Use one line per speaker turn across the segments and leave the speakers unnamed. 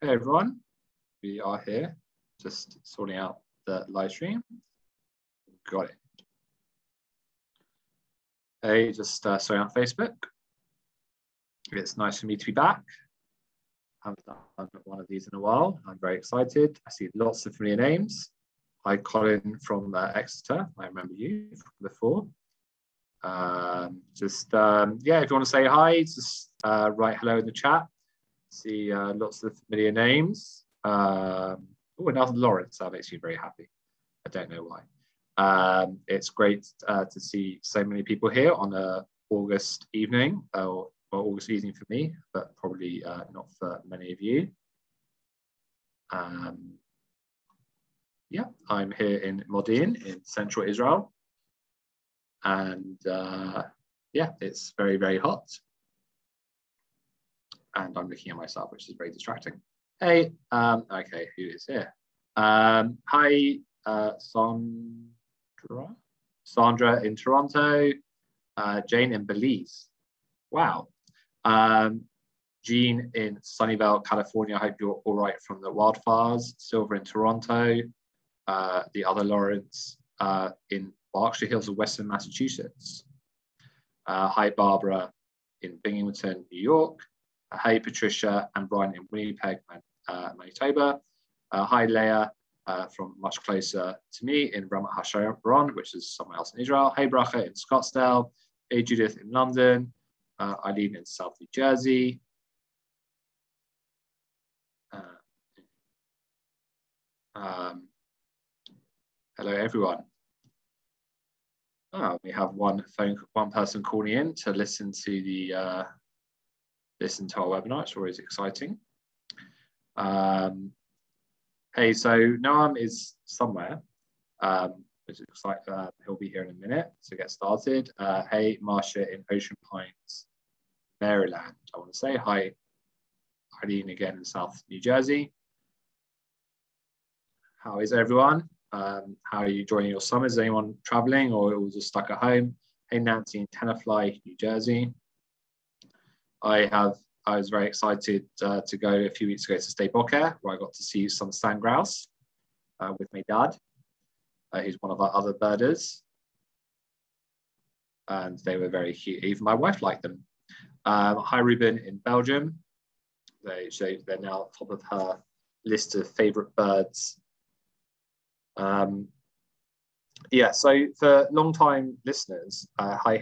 Hey everyone, we are here just sorting out the live stream. Got it. Hey, just sorting out Facebook. It's nice for me to be back. I haven't done one of these in a while. I'm very excited. I see lots of familiar names. Hi, Colin from Exeter. I remember you from before. Yeah, if you want to say hi, just write hello in the chat. See lots of familiar names. Oh, another Lawrence. That makes me very happy. I don't know why. It's great to see so many people here on a August evening, or August evening for me, but probably not for many of you. Yeah, I'm here in Modi'in in central Israel. And yeah, it's very, very hot. And I'm looking at myself, which is very distracting. Hey, okay, who is here? Hi, Sandra in Toronto, Jane in Belize. Wow. Jean in Sunnyvale, California. I hope you're all right from the wildfires. Silver in Toronto. The other Lawrence in Berkshire Hills of Western Massachusetts. Hi, Barbara in Binghamton, New York. Hey, Patricia and Brian in Winnipeg, Manitoba. Hi, Leah from much closer to me in Ramat HaSharon, which is somewhere else in Israel. Hey, Bracha in Scottsdale. Hey, Judith in London. Eileen in South New Jersey. Hello, everyone. Oh, we have one person calling in to listen to the listen to our webinar. It's always exciting. Hey, so Noam is somewhere, which looks like he'll be here in a minute to get started. Hey, Marcia in Ocean Pines, Maryland. I want to say hi, Eileen again in South New Jersey. How is everyone? How are you enjoying your summer? Is anyone traveling or all just stuck at home? Hey, Nancy in Tenafly, New Jersey. I was very excited to go a few weeks ago to State Boker, where I got to see some sand grouse with my dad, who's one of our other birders. And they were very cute. Even my wife liked them. Hi, Ruben in Belgium. They're now at the top of her list of favorite birds. Yeah, so for long-time listeners, hi,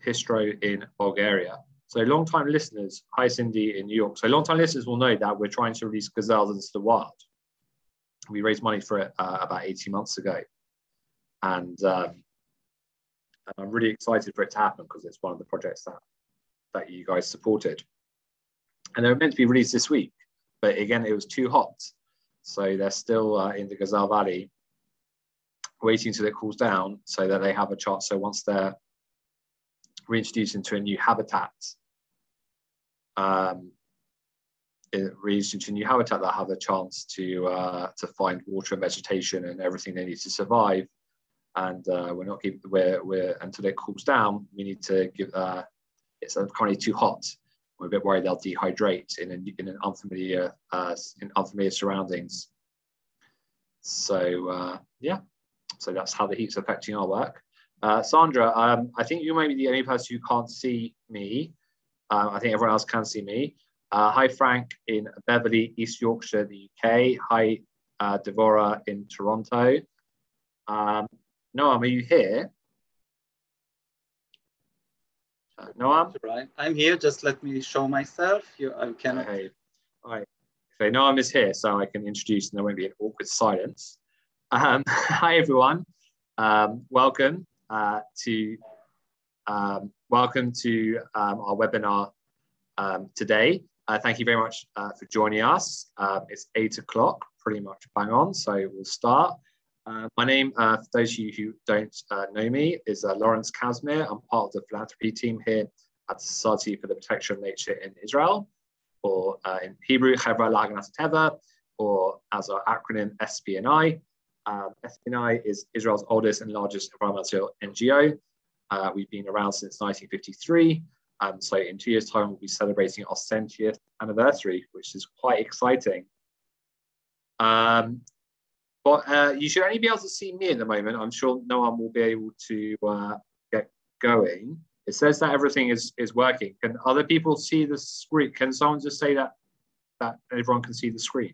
Histro in Bulgaria. So long-time listeners, hi Cindy in New York. So long-time listeners will know that we're trying to release gazelles into the wild. We raised money for it about 18 months ago. And I'm really excited for it to happen because it's one of the projects that you guys supported. And they were meant to be released this week, but again, it was too hot. So they're still in the Gazelle Valley, waiting until it cools down so that they have a chance. So once they're reintroduced into a new habitat, they'll have a chance to find water and vegetation and everything they need to survive. And until it cools down, we need to give. It's currently too hot. We're a bit worried they'll dehydrate in unfamiliar surroundings. So yeah, so that's how the heat's affecting our work. Sandra, I think you may be the only person who can't see me. I think everyone else can see me. Hi, Frank in Beverley, East Yorkshire, the UK. Hi, Devora in Toronto. Noam, are you here? Noam?
Right. I'm here. Just let me show myself. I cannot.
Okay. All right. So Noam is here, so I can introduce, and there won't be an awkward silence. Hi, everyone. Welcome to our webinar today. Thank you very much for joining us. It's 8 o'clock, pretty much bang on, so we'll start. My name, for those of you who don't know me, is Lawrence Kazmir. I'm part of the philanthropy team here at the Society for the Protection of Nature in Israel, or in Hebrew, Chevra L'Haganat Hateva, or as our acronym, SPNI. SPNI is Israel's oldest and largest environmental NGO. We've been around since 1953. So in 2 years' time, we'll be celebrating our 70th anniversary, which is quite exciting. But you should only be able to see me at the moment. I'm sure Noam will be able to get going. It says that everything is working. Can other people see the screen? Can someone just say that everyone can see the screen?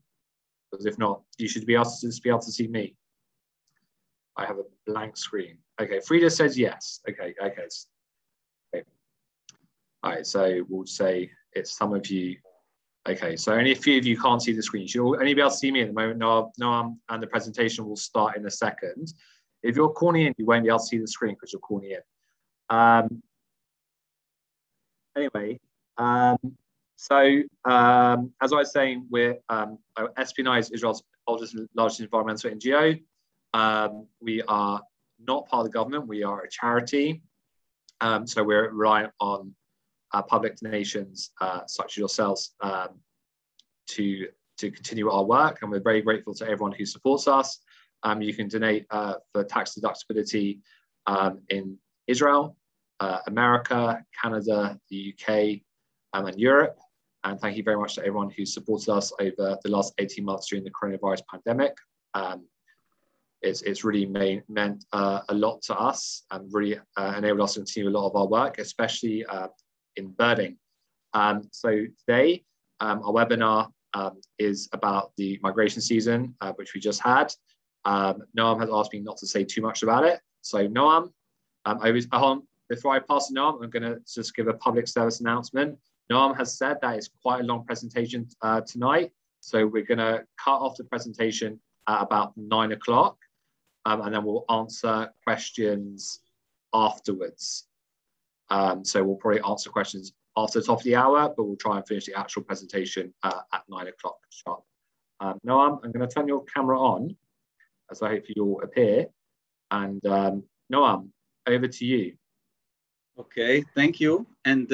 Because if not, you should be able to just be able to see me. I have a blank screen. Okay, Frida says yes. Okay. All right, so we'll say it's some of you. Okay, so only a few of you can't see the screen. You'll only be able to see me at the moment. Noam, and the presentation will start in a second. If you're calling in, you won't be able to see the screen because you're calling in. Anyway, so as I was saying, we're Espionage, Israel's oldest and largest environmental NGO. We are not part of the government. We are a charity. So we're relying on public donations such as yourselves to continue our work, and we're very grateful to everyone who supports us. You can donate for tax deductibility in Israel, America, Canada, the UK, and Europe. And thank you very much to everyone who supported us over the last 18 months during the coronavirus pandemic. It's really meant a lot to us and really enabled us to continue a lot of our work, especially in birding. So today, our webinar is about the migration season, which we just had. Noam has asked me not to say too much about it. So Noam, before I pass to Noam, I'm going to just give a public service announcement. Noam has said that it's quite a long presentation tonight. So we're going to cut off the presentation at about 9 o'clock, and then we'll answer questions afterwards. So we'll probably answer questions after the top of the hour, but we'll try and finish the actual presentation at 9 o'clock sharp. Noam, I'm going to turn your camera on, as I hope you'll appear. And Noam, over to you.
Okay, thank you. And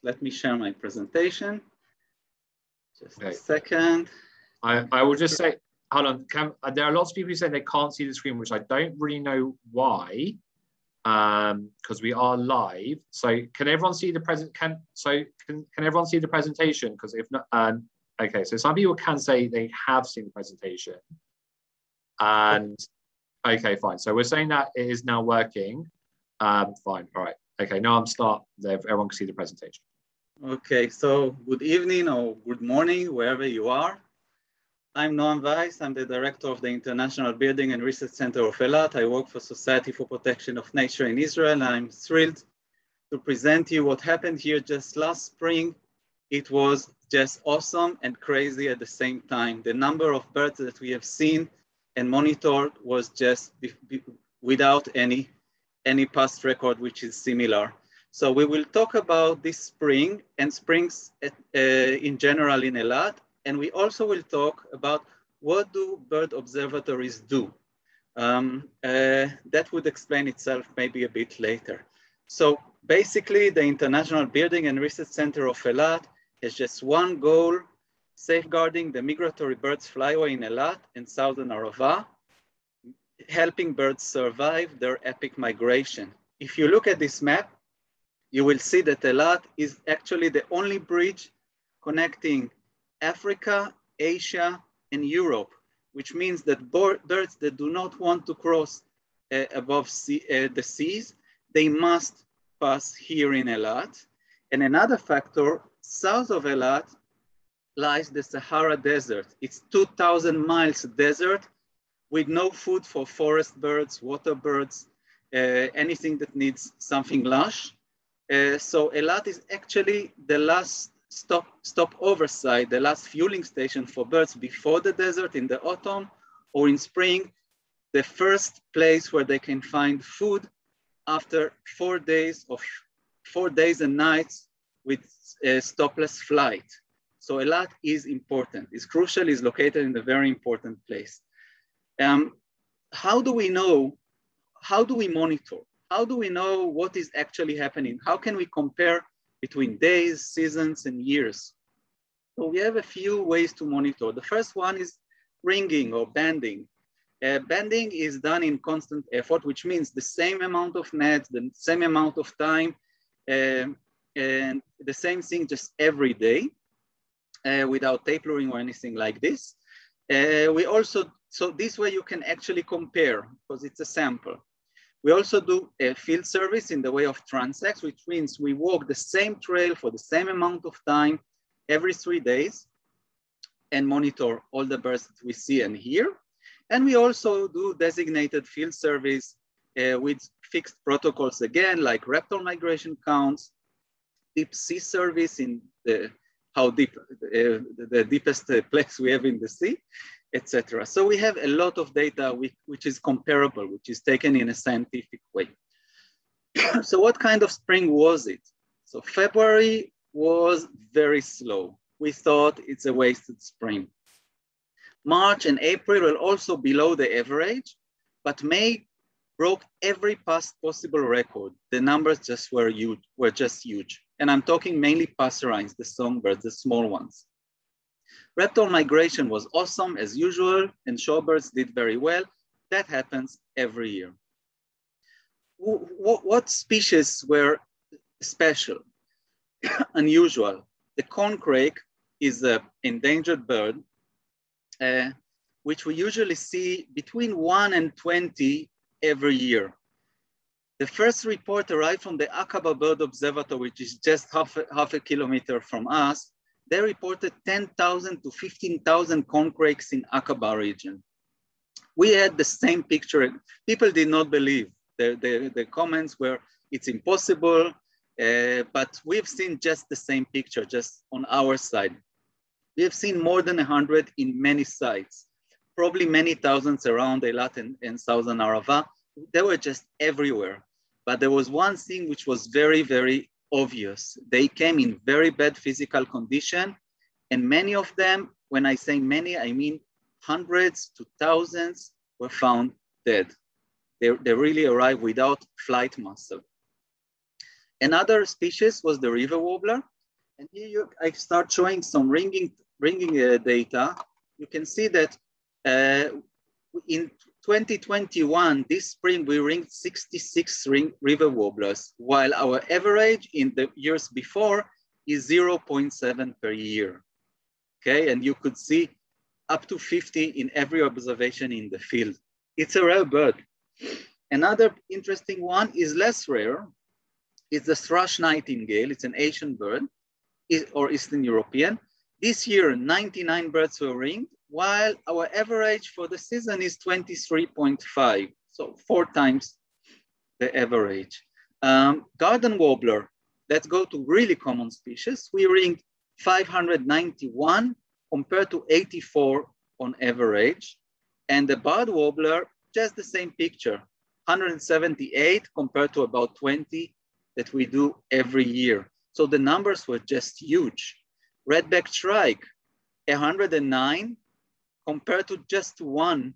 let me share my presentation. Just a second.
I will just say, hold on. There are lots of people who say they can't see the screen, which I don't really know why. Because we are live. So can everyone see the can everyone see the presentation? Because if not, okay, so some people can say they have seen the presentation. And okay, fine. So we're saying that it is now working. Fine, all right. Okay, now I'm start. Everyone can see the presentation.
Okay, so good evening or good morning, wherever you are. I'm Noam Weiss. I'm the director of the International Birding and Research Center of Eilat. I work for Society for Protection of Nature in Israel. I'm thrilled to present you what happened here just last spring. It was just awesome and crazy at the same time. The number of birds that we have seen and monitored was just without any past record, which is similar. So we will talk about this spring and springs in general in Eilat. And we also will talk about what do bird observatories do. That would explain itself maybe a bit later. So basically, the International Birding and Research Center of Eilat has just one goal: safeguarding the migratory birds flyway in Eilat and Southern Arava, helping birds survive their epic migration. If you look at this map, you will see that Eilat is actually the only bridge connecting Africa, Asia, and Europe, which means that birds that do not want to cross above the seas, they must pass here in Eilat. And another factor, south of Eilat lies the Sahara Desert. It's 2,000 miles desert with no food for forest birds, water birds, anything that needs something lush. So Eilat is actually the last stopover site, the last fueling station for birds before the desert in the autumn, or in spring, the first place where they can find food after 4 days and nights with a stopless flight. So Eilat is important, it's crucial, it's located in a very important place. How do we know, how do we monitor? How do we know what is actually happening? How can we compare between days, seasons, and years? So we have a few ways to monitor. The first one is ringing or banding. Banding is done in constant effort, which means the same amount of nets, the same amount of time, and the same thing just every day without tapering or anything like this. We also, so this way you can actually compare because it's a sample. We also do a field service in the way of transects, which means we walk the same trail for the same amount of time every 3 days and monitor all the birds that we see and hear. And we also do designated field service with fixed protocols again, like raptor migration counts, deep sea service in the, how deep, the deepest place we have in the sea, etc. So we have a lot of data which is comparable, which is taken in a scientific way. So what kind of spring was it? So February was very slow. We thought it's a wasted spring. March and April were also below the average, but May broke every past possible record. The numbers just were just huge. And I'm talking mainly passerines, the songbirds, the small ones. Raptor migration was awesome as usual, and shorebirds did very well. That happens every year. What species were special, unusual? The corncrake is an endangered bird, which we usually see between 1 and 20 every year. The first report arrived from the Aqaba Bird Observatory, which is just half a kilometer from us. They reported 10,000 to 15,000 corncrakes in Aqaba region. We had the same picture. People did not believe. The comments were, it's impossible, but we've seen just the same picture, just on our side. We have seen more than 100 in many sites, probably many thousands around Eilat and Southern Arava. They were just everywhere. But there was one thing which was very, very obvious. They came in very bad physical condition. And many of them, when I say many, I mean hundreds to thousands were found dead. They really arrived without flight muscle. Another species was the river wobbler. And here I start showing some ringing data. You can see that in 2021, this spring, we ringed 66 river wobblers, while our average in the years before is 0.7 per year. Okay, and you could see up to 50 in every observation in the field. It's a rare bird. Another interesting one is less rare. It's the Thrush Nightingale. It's an Asian bird or Eastern European. This year, 99 birds were ringed, while our average for the season is 23.5, so 4 times the average. Garden warbler, let's go to really common species. We ringed 591 compared to 84 on average. And the barred warbler, just the same picture, 178 compared to about 20 that we do every year. So the numbers were just huge. Red-backed shrike, 109 compared to just 1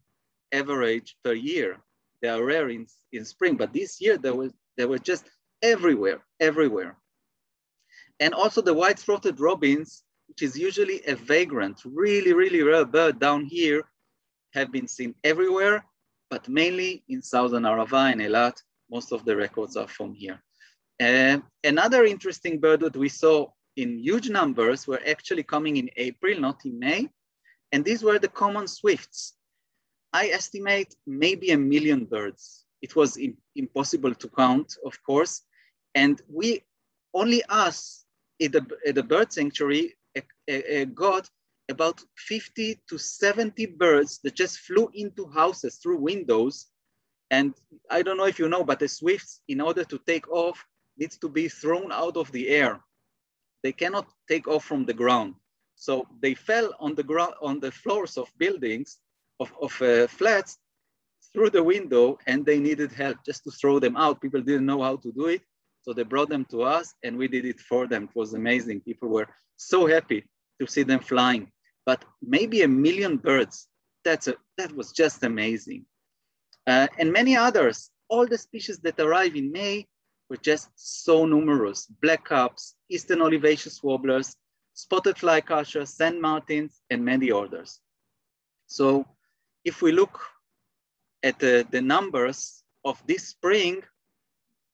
average per year. They are rare in spring, but this year they were just everywhere. And also the white-throated robins, which is usually a vagrant, really, really rare bird down here, have been seen everywhere, but mainly in Southern Arava and Eilat. Most of the records are from here. Another interesting bird that we saw in huge numbers were actually coming in April, not in May. And these were the common swifts. I estimate maybe 1 million birds. It was impossible to count, of course. And we, only us at the bird sanctuary got about 50 to 70 birds that just flew into houses through windows. And I don't know if you know, but the swifts, in order to take off, needs to be thrown out of the air. They cannot take off from the ground. So they fell on the ground, on the floors of buildings, of flats, through the window, and they needed help just to throw them out. People didn't know how to do it. So they brought them to us and we did it for them. It was amazing. People were so happy to see them flying. But maybe 1 million birds, that was just amazing. And many others, all the species that arrive in May were just so numerous. Blackcaps, Eastern olivaceous warblers, spotted flycatchers, sand martins, and many others. So if we look at the numbers of this spring,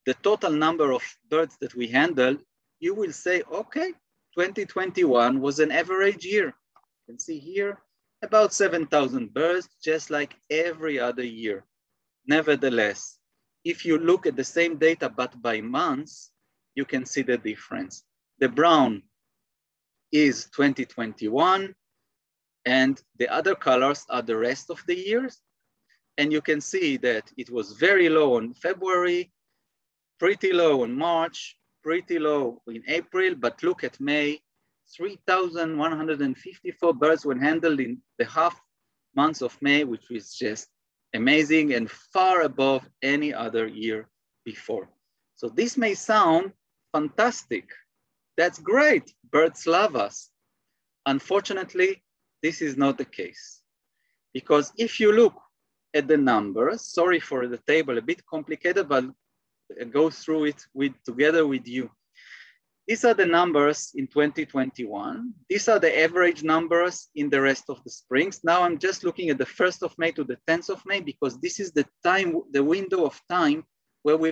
the total number of birds that we handled you will say, okay, 2021 was an average year. You can see here, about 7,000 birds, just like every other year. Nevertheless, if you look at the same data, but by months, you can see the difference. The brown is 2021, and the other colors are the rest of the years. And you can see that it was very low in February, pretty low in March, pretty low in April, but look at May, 3,154 birds were handled in the half months of May, which is just amazing and far above any other year before. So this may sound fantastic. That's great, birds love us. Unfortunately, this is not the case. Because if you look at the numbers, sorry for the table, a bit complicated, but I'll go through it together with you. These are the numbers in 2021. These are the average numbers in the rest of the springs. Now I'm just looking at the 1st of May to the 10th of May, because this is the time, the window of time where we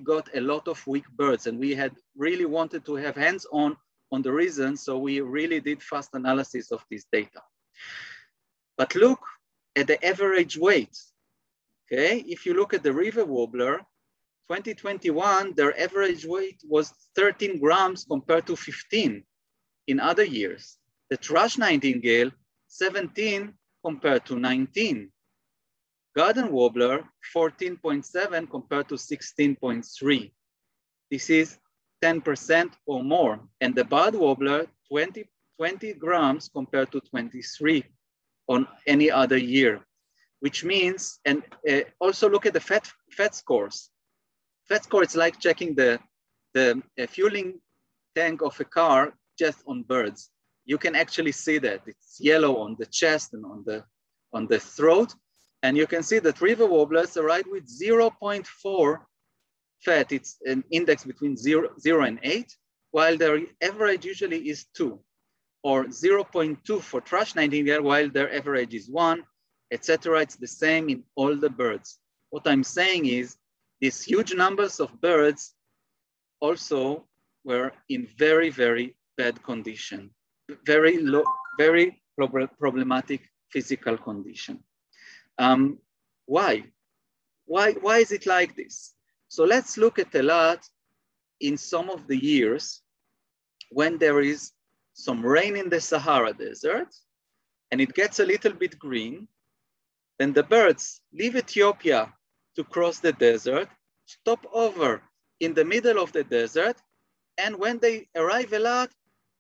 got a lot of weak birds, and we had really wanted to have hands-on on the reason. So we really did fast analysis of this data. But look at the average weight, okay? If you look at the river warbler, 2021, their average weight was 13 grams compared to 15 in other years. The thrush nightingale, 17 compared to 19. Garden warbler, 14.7 compared to 16.3. This is 10% or more. And the barred warbler, 20 grams compared to 23 on any other year, which means, and also look at the fat scores. Fat score, it's like checking the fueling tank of a car just on birds. You can actually see that it's yellow on the chest and on the throat. And you can see that river warblers arrive with 0.4 fat. It's an index between 0 and 8, while their average usually is 2, or 0.2 for thrush nightingale, while their average is 1, etc. It's the same in all the birds. What I'm saying is these huge numbers of birds also were in very, very bad condition, very low, very problematic physical condition. Why? Why is it like this? So let's look at Eilat in some of the years when there is some rain in the Sahara Desert and it gets a little bit green. Then the birds leave Ethiopia to cross the desert, stop over in the middle of the desert, and when they arrive Eilat,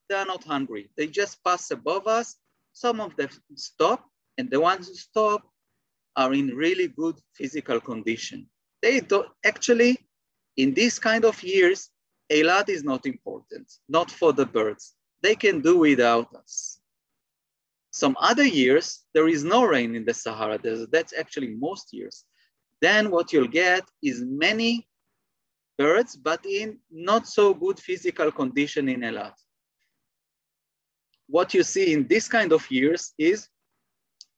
they are not hungry. They just pass above us. Some of them stop, and the ones who stop are in really good physical condition. They don't, actually, in these kind of years, Eilat is not important, not for the birds. They can do without us. Some other years, there is no rain in the Sahara Desert. That's actually most years. Then what you'll get is many birds, but in not so good physical condition in Eilat. What you see in this kind of years is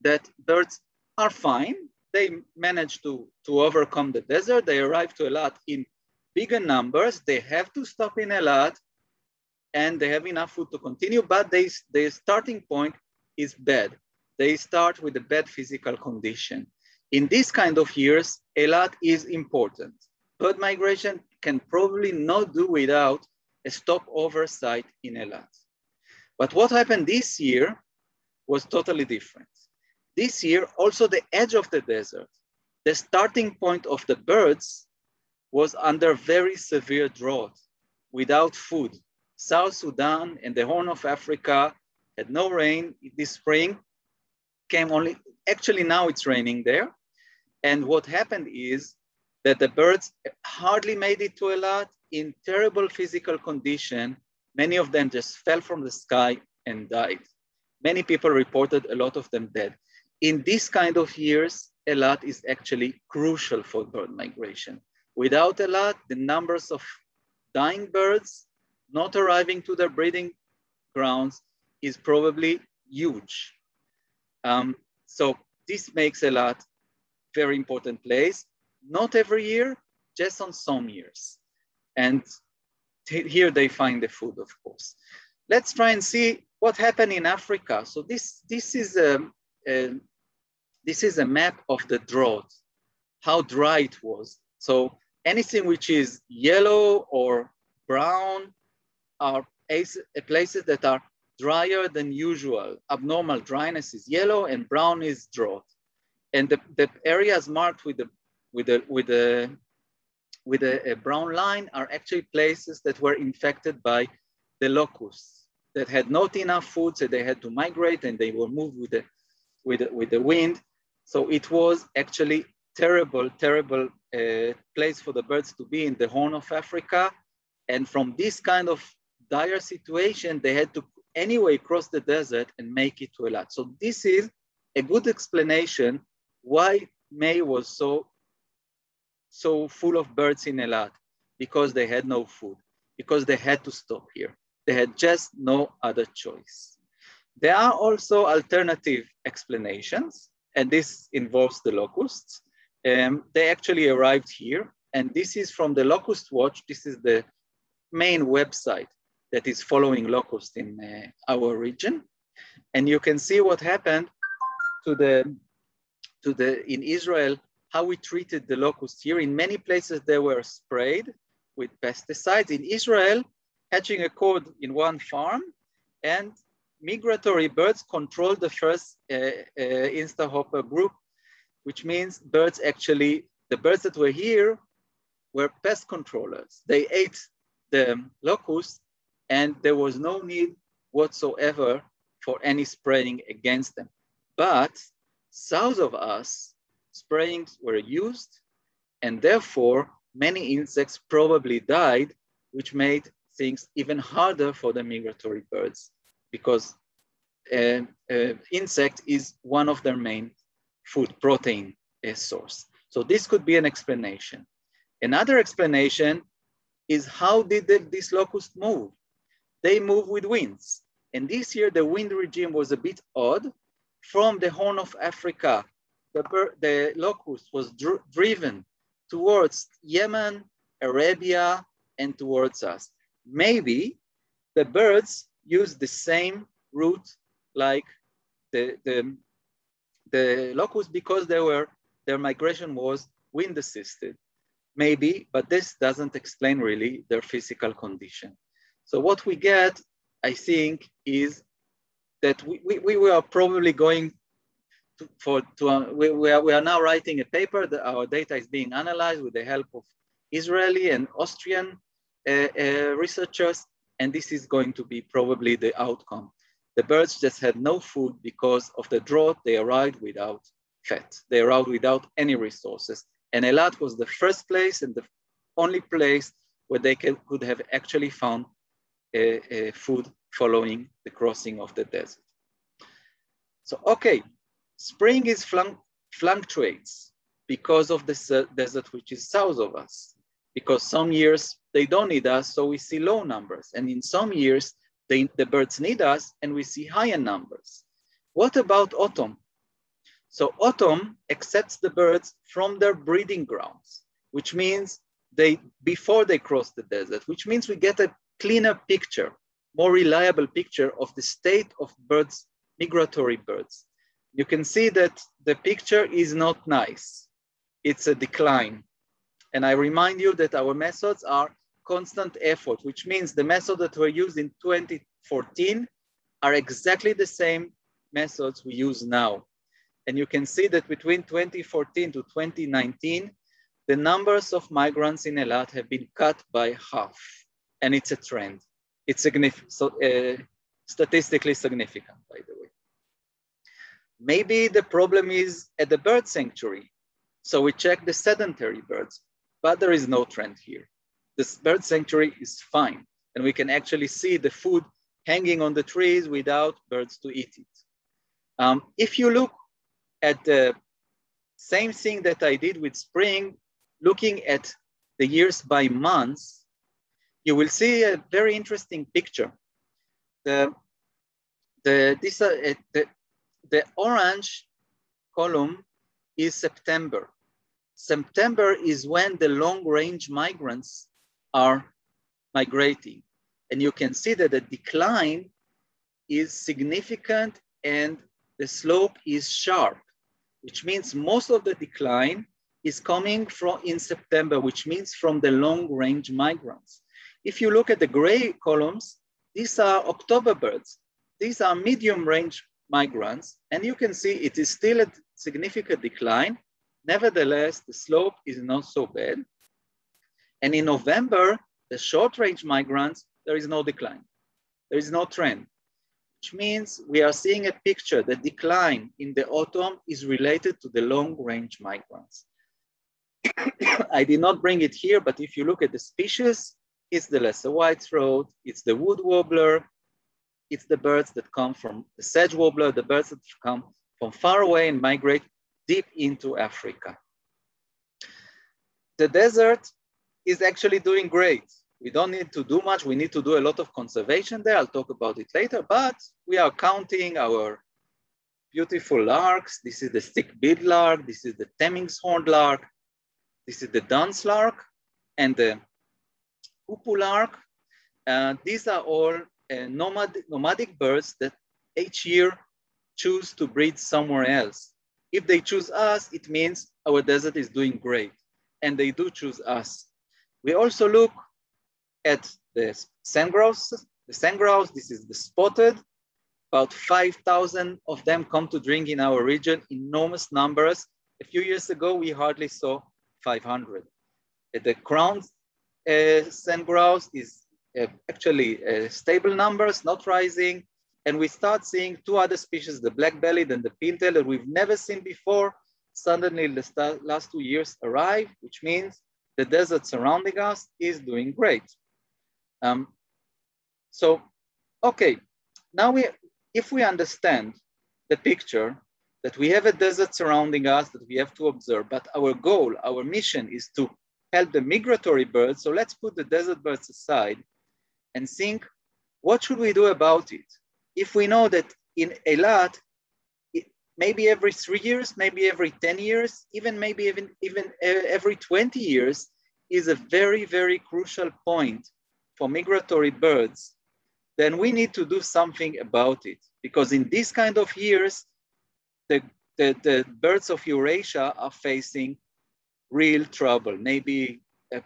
that birds are fine. They manage to overcome the desert. They arrive to Eilat in bigger numbers. They have to stop in Eilat and they have enough food to continue, but their starting point is bad. They start with a bad physical condition. In this kind of years, Eilat is important. Bird migration can probably not do without a stopover site in Eilat. But what happened this year was totally different. This year, also the edge of the desert, the starting point of the birds was under very severe drought, without food. South Sudan and the Horn of Africa had no rain this spring, came only, actually now it's raining there. And what happened is that the birds hardly made it to Eilat in terrible physical condition. Many of them just fell from the sky and died. Many people reported a lot of them dead. In this kind of years, Eilat is actually crucial for bird migration. Without Eilat, the numbers of dying birds not arriving to their breeding grounds is probably huge. So this makes Eilat very important place, not every year, just on some years. And here they find the food, of course. Let's try and see what happened in Africa. So this is a map of the drought, how dry it was. So anything which is yellow or brown are places that are drier than usual. Abnormal dryness is yellow and brown is drought. And the areas marked with a brown line are actually places that were infected by the locusts that had not enough food, so they had to migrate and they were moved with the wind. So it was actually terrible place for the birds to be in the Horn of Africa. And from this kind of dire situation, they had to anyway cross the desert and make it to Eilat. So this is a good explanation why May was so full of birds in Eilat, because they had no food, because they had to stop here. They had just no other choice. There are also alternative explanations, and this involves the locusts. They actually arrived here, and this is from the Locust Watch. This is the main website that is following locusts in our region. And you can see what happened in Israel, how we treated the locusts here. In many places, they were sprayed with pesticides. In Israel, hatching a cord in one farm, and migratory birds controlled the first Instahopper group, which means the birds that were here were pest controllers. They ate the locusts, and there was no need whatsoever for any spraying against them. But south of us, sprayings were used, and therefore many insects probably died, which made things even harder for the migratory birds, because insect is one of their main food protein source. So this could be an explanation. Another explanation is, how did these locusts move? They move with winds. And this year, the wind regime was a bit odd. From the Horn of Africa, the locust was driven towards Yemen, Arabia, and towards us. Maybe the birds used the same route like the locusts, because their migration was wind assisted. Maybe, but this doesn't explain really their physical condition. So what we get, I think, is that we are probably going we are now writing a paper that our data is being analyzed with the help of Israeli and Austrian researchers, and this is going to be probably the outcome. The birds just had no food because of the drought. They arrived without fat. They arrived without any resources. And Eilat was the first place and the only place where they could have actually found food following the crossing of the desert. So, okay, spring is fluctuates because of the desert which is south of us, because some years they don't need us, so we see low numbers. And in some years, the birds need us and we see higher numbers. What about autumn? So autumn accepts the birds from their breeding grounds, which means before they cross the desert, which means we get a cleaner picture, more reliable picture of the state of birds, migratory birds. You can see that the picture is not nice. It's a decline. And I remind you that our methods are constant effort, which means the methods that were used in 2014 are exactly the same methods we use now. And you can see that between 2014 to 2019, the numbers of migrants in Eilat have been cut by half. And it's a trend. It's significant, statistically significant, by the way. Maybe the problem is at the bird sanctuary. So we check the sedentary birds, but there is no trend here. This bird sanctuary is fine. And we can actually see the food hanging on the trees without birds to eat it. If you look at the same thing that I did with spring, looking at the years by months, you will see a very interesting picture. The orange column is September. September is when the long-range migrants are migrating. And you can see that the decline is significant and the slope is sharp, which means most of the decline is coming from in September, which means from the long-range migrants. If you look at the gray columns, these are October birds. These are medium-range migrants, and you can see it is still a significant decline. Nevertheless, the slope is not so bad. And in November, the short-range migrants, there is no decline. There is no trend, which means we are seeing a picture. The decline in the autumn is related to the long-range migrants. I did not bring it here, but if you look at the species, it's the lesser white-throat, it's the wood warbler, it's the birds that come from the sedge warbler, the birds that come from far away and migrate deep into Africa. The desert is actually doing great. We don't need to do much. We need to do a lot of conservation there. I'll talk about it later, but we are counting our beautiful larks. This is the stick-billed lark. This is the Temming's horned lark. This is the Dunn's lark and the Upu lark. These are all nomadic birds that each year choose to breed somewhere else. If they choose us, it means our desert is doing great, and they do choose us. We also look at the sandgrouse. The sandgrouse, this is the spotted. About 5,000 of them come to drink in our region, enormous numbers. A few years ago, we hardly saw 500. The crowned sandgrouse is actually stable numbers, not rising. And we start seeing two other species, the black-bellied and the pintail, that we've never seen before. Suddenly, the last 2 years arrive, which means the desert surrounding us is doing great. Okay, now if we understand the picture that we have a desert surrounding us that we have to observe, but our goal, our mission is to help the migratory birds. So let's put the desert birds aside and think, what should we do about it? If we know that in Eilat, maybe every 3 years, maybe every 10 years, maybe even every 20 years is a very, very crucial point for migratory birds, then we need to do something about it. Because in these kind of years, the birds of Eurasia are facing real trouble, maybe a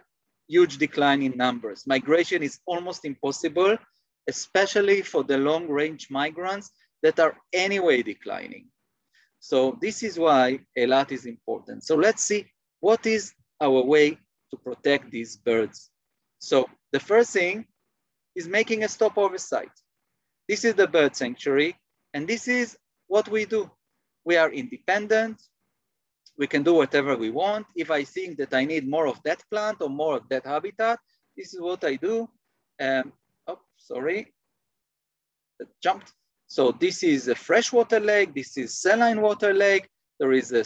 huge decline in numbers. Migration is almost impossible, especially for the long-range migrants that are anyway declining. So this is why Eilat is important. So let's see what is our way to protect these birds. So the first thing is making a stopover site. This is the bird sanctuary, and this is what we do. We are independent. We can do whatever we want. If I think that I need more of that plant or more of that habitat, this is what I do. Oh, sorry, that jumped. So this is a freshwater lake. This is saline water lake. There is a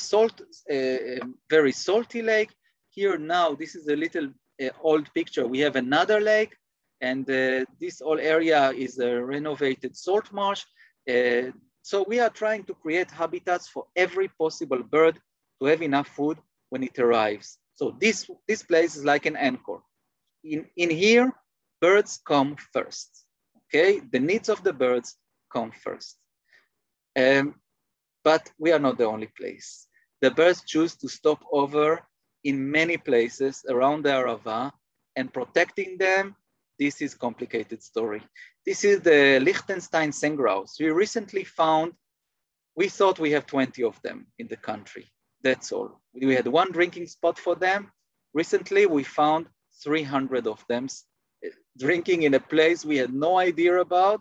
very salty lake. Here now, this is a little old picture. We have another lake, and this whole area is a renovated salt marsh. So we are trying to create habitats for every possible bird to have enough food when it arrives. So this place is like an anchor. In here, birds come first, okay? The needs of the birds come first. But we are not the only place. The birds choose to stop over in many places around the Arava, and protecting them, this is a complicated story. This is the Liechtenstein sandgrouse. We recently found, we thought we have 20 of them in the country. That's all. We had one drinking spot for them. Recently, we found 300 of them drinking in a place we had no idea about.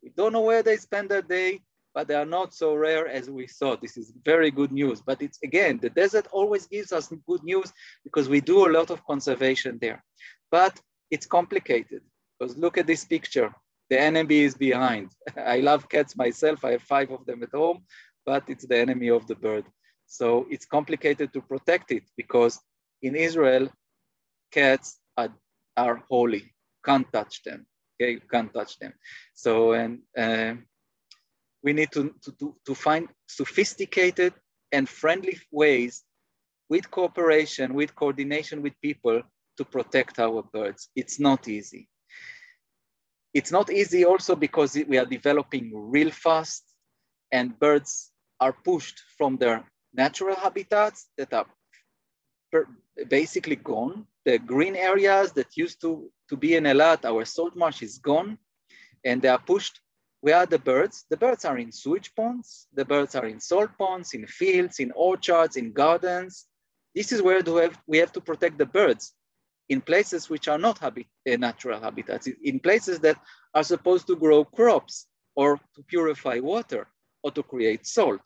We don't know where they spend their day, but they are not so rare as we thought. This is very good news. But it's, again, the desert always gives us good news because we do a lot of conservation there. But it's complicated because look at this picture. The enemy is behind. I love cats myself. I have 5 of them at home, but it's the enemy of the bird. So it's complicated to protect it because in Israel, cats are holy. Can't touch them. Okay, you can't touch them. So, and we need to find sophisticated and friendly ways with cooperation, with coordination with people to protect our birds. It's not easy. It's not easy also because we are developing real fast, and birds are pushed from their natural habitats that are basically gone. The green areas that used to be in Eilat, our salt marsh, is gone, and they are pushed. Where are the birds? The birds are in sewage ponds. The birds are in salt ponds, in fields, in orchards, in gardens. This is where we have to protect the birds, in places which are not natural habitats, in places that are supposed to grow crops or to purify water or to create salt.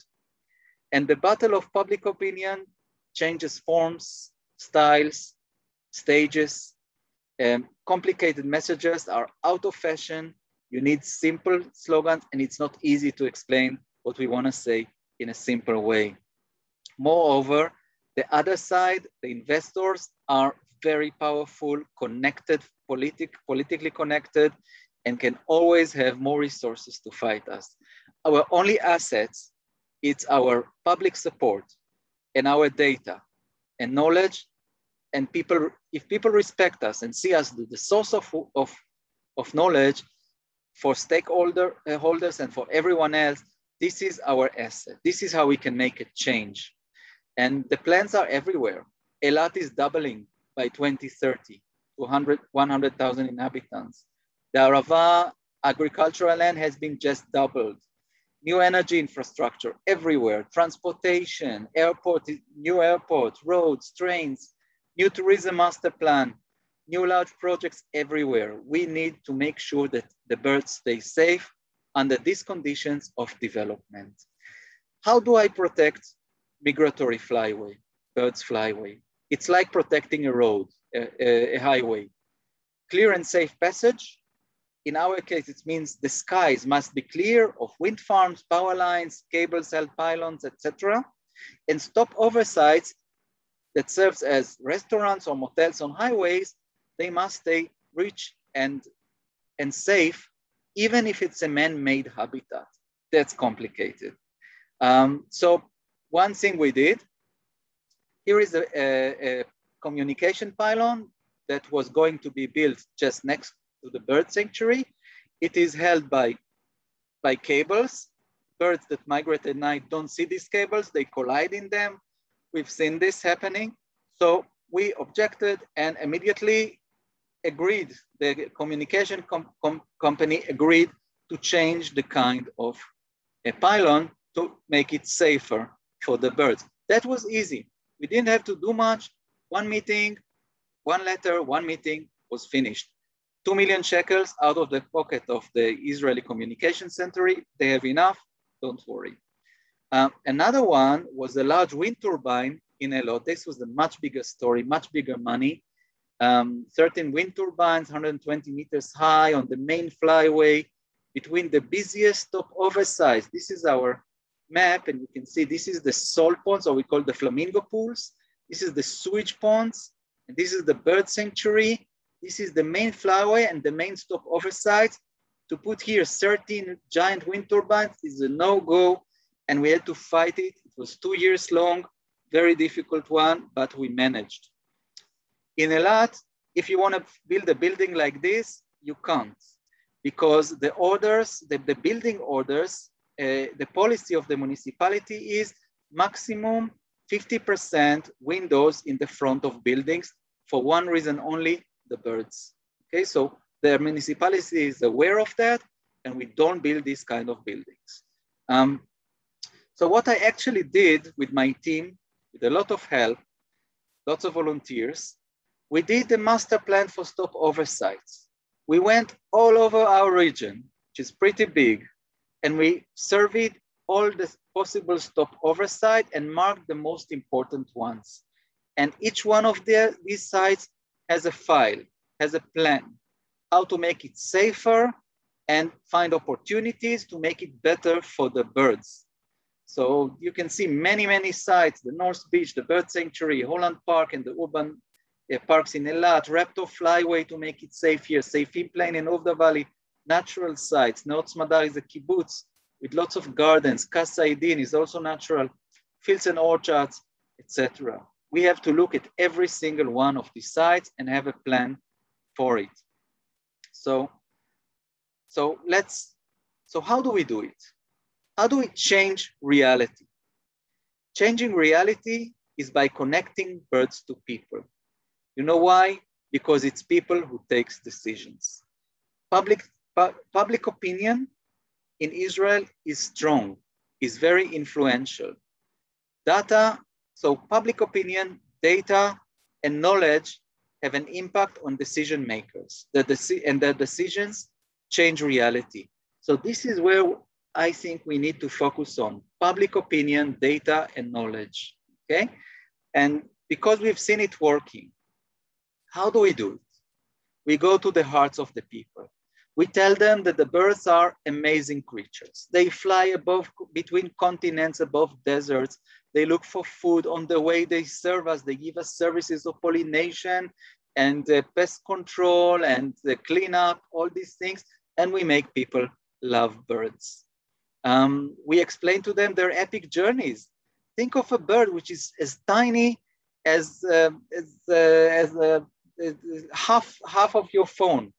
And the battle of public opinion changes forms, styles, stages. Complicated messages are out of fashion. You need simple slogans, and it's not easy to explain what we want to say in a simple way. Moreover, the other side, the investors, are very powerful, connected, politically connected, and can always have more resources to fight us. Our only assets, it's our public support and our data and knowledge, and people, if people respect us and see us the source of knowledge for stakeholders and for everyone else, this is our asset. This is how we can make a change. And the plans are everywhere. Eilat is doubling by 2030 to 100,000 inhabitants. The Arava agricultural land has been just doubled. New energy infrastructure everywhere, transportation, new airports, roads, trains, new tourism master plan, new large projects everywhere. We need to make sure that the birds stay safe under these conditions of development. How do I protect migratory flyway, birds flyway? It's like protecting a road, a highway. Clear and safe passage. In our case, it means the skies must be clear of wind farms, power lines, cables, held pylons, etc. And stopover sites that serves as restaurants or motels on highways, they must stay rich and safe, even if it's a man-made habitat. That's complicated. So one thing we did, here is a communication pylon that was going to be built just next to the bird sanctuary. It is held by cables. Birds that migrate at night don't see these cables, they collide in them. We've seen this happening. So we objected and immediately agreed, the communication company agreed to change the kind of a pylon to make it safer for the birds. That was easy. We didn't have to do much. One meeting, one letter, one meeting was finished. 2 million shekels out of the pocket of the Israeli Communication Center. They have enough, don't worry. Another one was a large wind turbine in Eilat. This was a much bigger story, much bigger money. 13 wind turbines, 120 meters high on the main flyway between the busiest stopover sites. This is our map, and you can see this is the salt ponds, or we call the Flamingo Pools. This is the sewage ponds, and this is the bird sanctuary. This is the main flyway and the main stopover sites. To put here 13 giant wind turbines is a no-go, and we had to fight it. It was 2 years long, very difficult one, but we managed. In Eilat, if you want to build a building like this, you can't, because the orders, the building orders, the policy of the municipality is maximum 50% windows in the front of buildings for one reason only, the birds. Okay, so the municipality is aware of that, and we don't build this kind of buildings. So what I actually did with my team, with a lot of help, lots of volunteers, we did the master plan for stopover sites. We went all over our region, which is pretty big, and we surveyed all the possible stopover sites and marked the most important ones. And each one of these sites has a file, has a plan, how to make it safer and find opportunities to make it better for the birds. So you can see many, many sites, the North Beach, the Bird Sanctuary, Holland Park, and the urban parks in Eilat, Raptor Flyway to make it safe here, Seifim Plain in Uvda Valley, natural sites. Neot Smadar is a kibbutz with lots of gardens. Kas Saidin is also natural, fields and orchards, etc. We have to look at every single one of these sites and have a plan for it. So So how do we do it? How do we change reality? Changing reality is by connecting birds to people. You know why? Because it's people who takes decisions. Public opinion in Israel is strong, is very influential. So public opinion, data, and knowledge have an impact on decision makers. And their decisions change reality. So this is where I think we need to focus on public opinion, data, and knowledge, okay? And because we've seen it working, how do we do it? We go to the hearts of the people. We tell them that the birds are amazing creatures. They fly between continents, above deserts. They look for food. On the way, they serve us. They give us services of pollination and pest control and the cleanup, all these things. And we make people love birds. We explain to them their epic journeys. Think of a bird which is as tiny as half of your phone,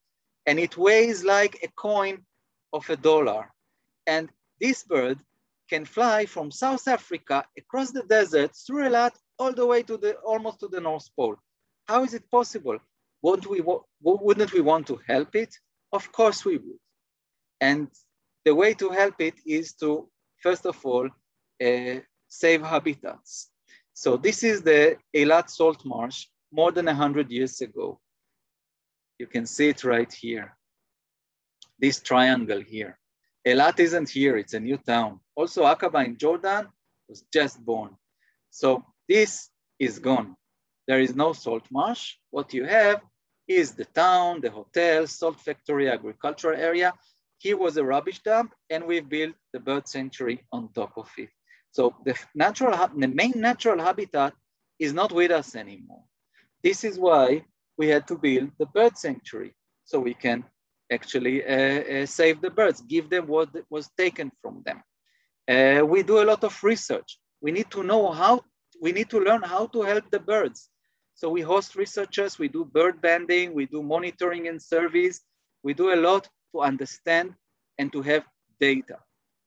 and it weighs like a coin of $1. And this bird can fly from South Africa across the desert through Eilat all the way to almost to the North Pole. How is it possible? Wouldn't we want to help it? Of course we would. And the way to help it is to, first of all, save habitats. So this is the Eilat salt marsh more than 100 years ago. You can see it right here. This triangle here. Eilat isn't here, it's a new town. Also Aqaba in Jordan was just born. So this is gone. There is no salt marsh. What you have is the town, the hotel, salt factory, agricultural area. Here was a rubbish dump, and we've built the bird sanctuary on top of it. So the main natural habitat is not with us anymore. This is why we had to build the bird sanctuary, so we can actually save the birds, give them what was taken from them. We do a lot of research. We need to learn how to help the birds. So we host researchers, we do bird banding, we do monitoring and surveys. We do a lot to understand and to have data.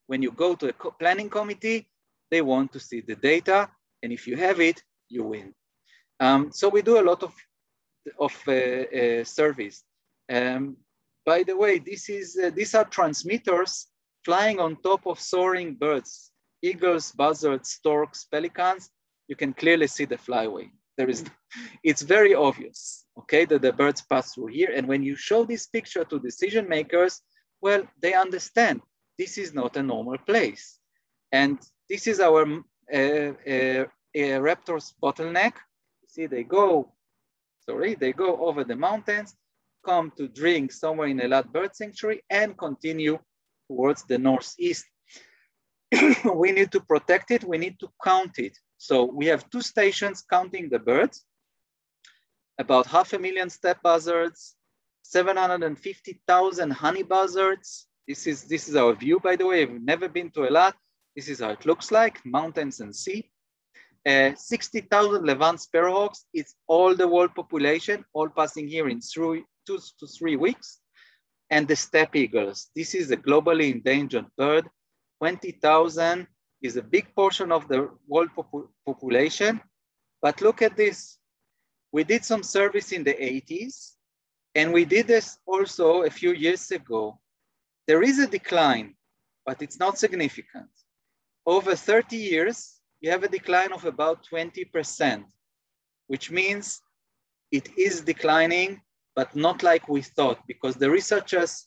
When you go to a planning committee, they want to see the data, and if you have it, you win. So we do a lot of surveys. By the way, these are transmitters flying on top of soaring birds, eagles, buzzards, storks, pelicans. You can clearly see the flyway. It's very obvious, okay, that the birds pass through here. And when you show this picture to decision makers, well, they understand this is not a normal place. And this is our raptor's bottleneck. See, they go over the mountains, come to drink somewhere in Eilat Bird Sanctuary, and continue towards the northeast. We need to protect it, we need to count it. So we have 2 stations counting the birds, about 500,000 steppe buzzards, 750,000 honey buzzards. This is our view, by the way. I've never been to Eilat. This is how it looks like, mountains and sea. 60,000 Levant sparrowhawks. It's all the world population, all passing here in 2 to 3 weeks. And the steppe eagles. This is a globally endangered bird. 20,000 is a big portion of the world population. But look at this. We did some surveys in the 80s, and we did this also a few years ago. There is a decline, but it's not significant. Over 30 years, you have a decline of about 20%, which means it is declining, but not like we thought, because the researchers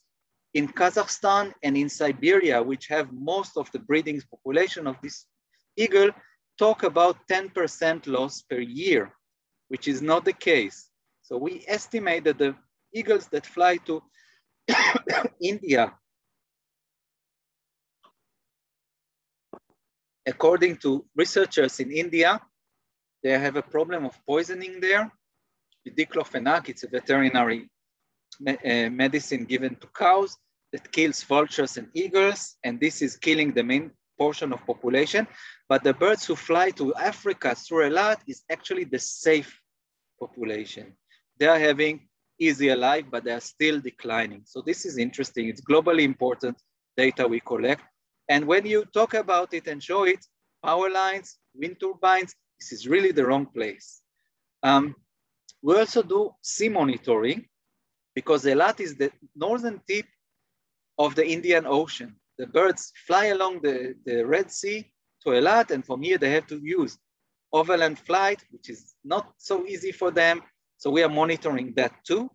in Kazakhstan and in Siberia, which have most of the breeding population of this eagle, talk about 10% loss per year, which is not the case. So we estimate that the eagles that fly to India, according to researchers in India, they have a problem of poisoning there. Diclofenac, it's a veterinary medicine given to cows that kills vultures and eagles, and this is killing the main portion of population. But the birds who fly to Africa through Eilat is actually the safe population. They are having easy alive, but they are still declining. So this is interesting. It's globally important data we collect. And when you talk about it and show it, power lines, wind turbines, this is really the wrong place. We also do sea monitoring because Eilat is the northern tip of the Indian Ocean. The birds fly along the Red Sea to Eilat, and from here they have to use overland flight, which is not so easy for them. So we are monitoring that too.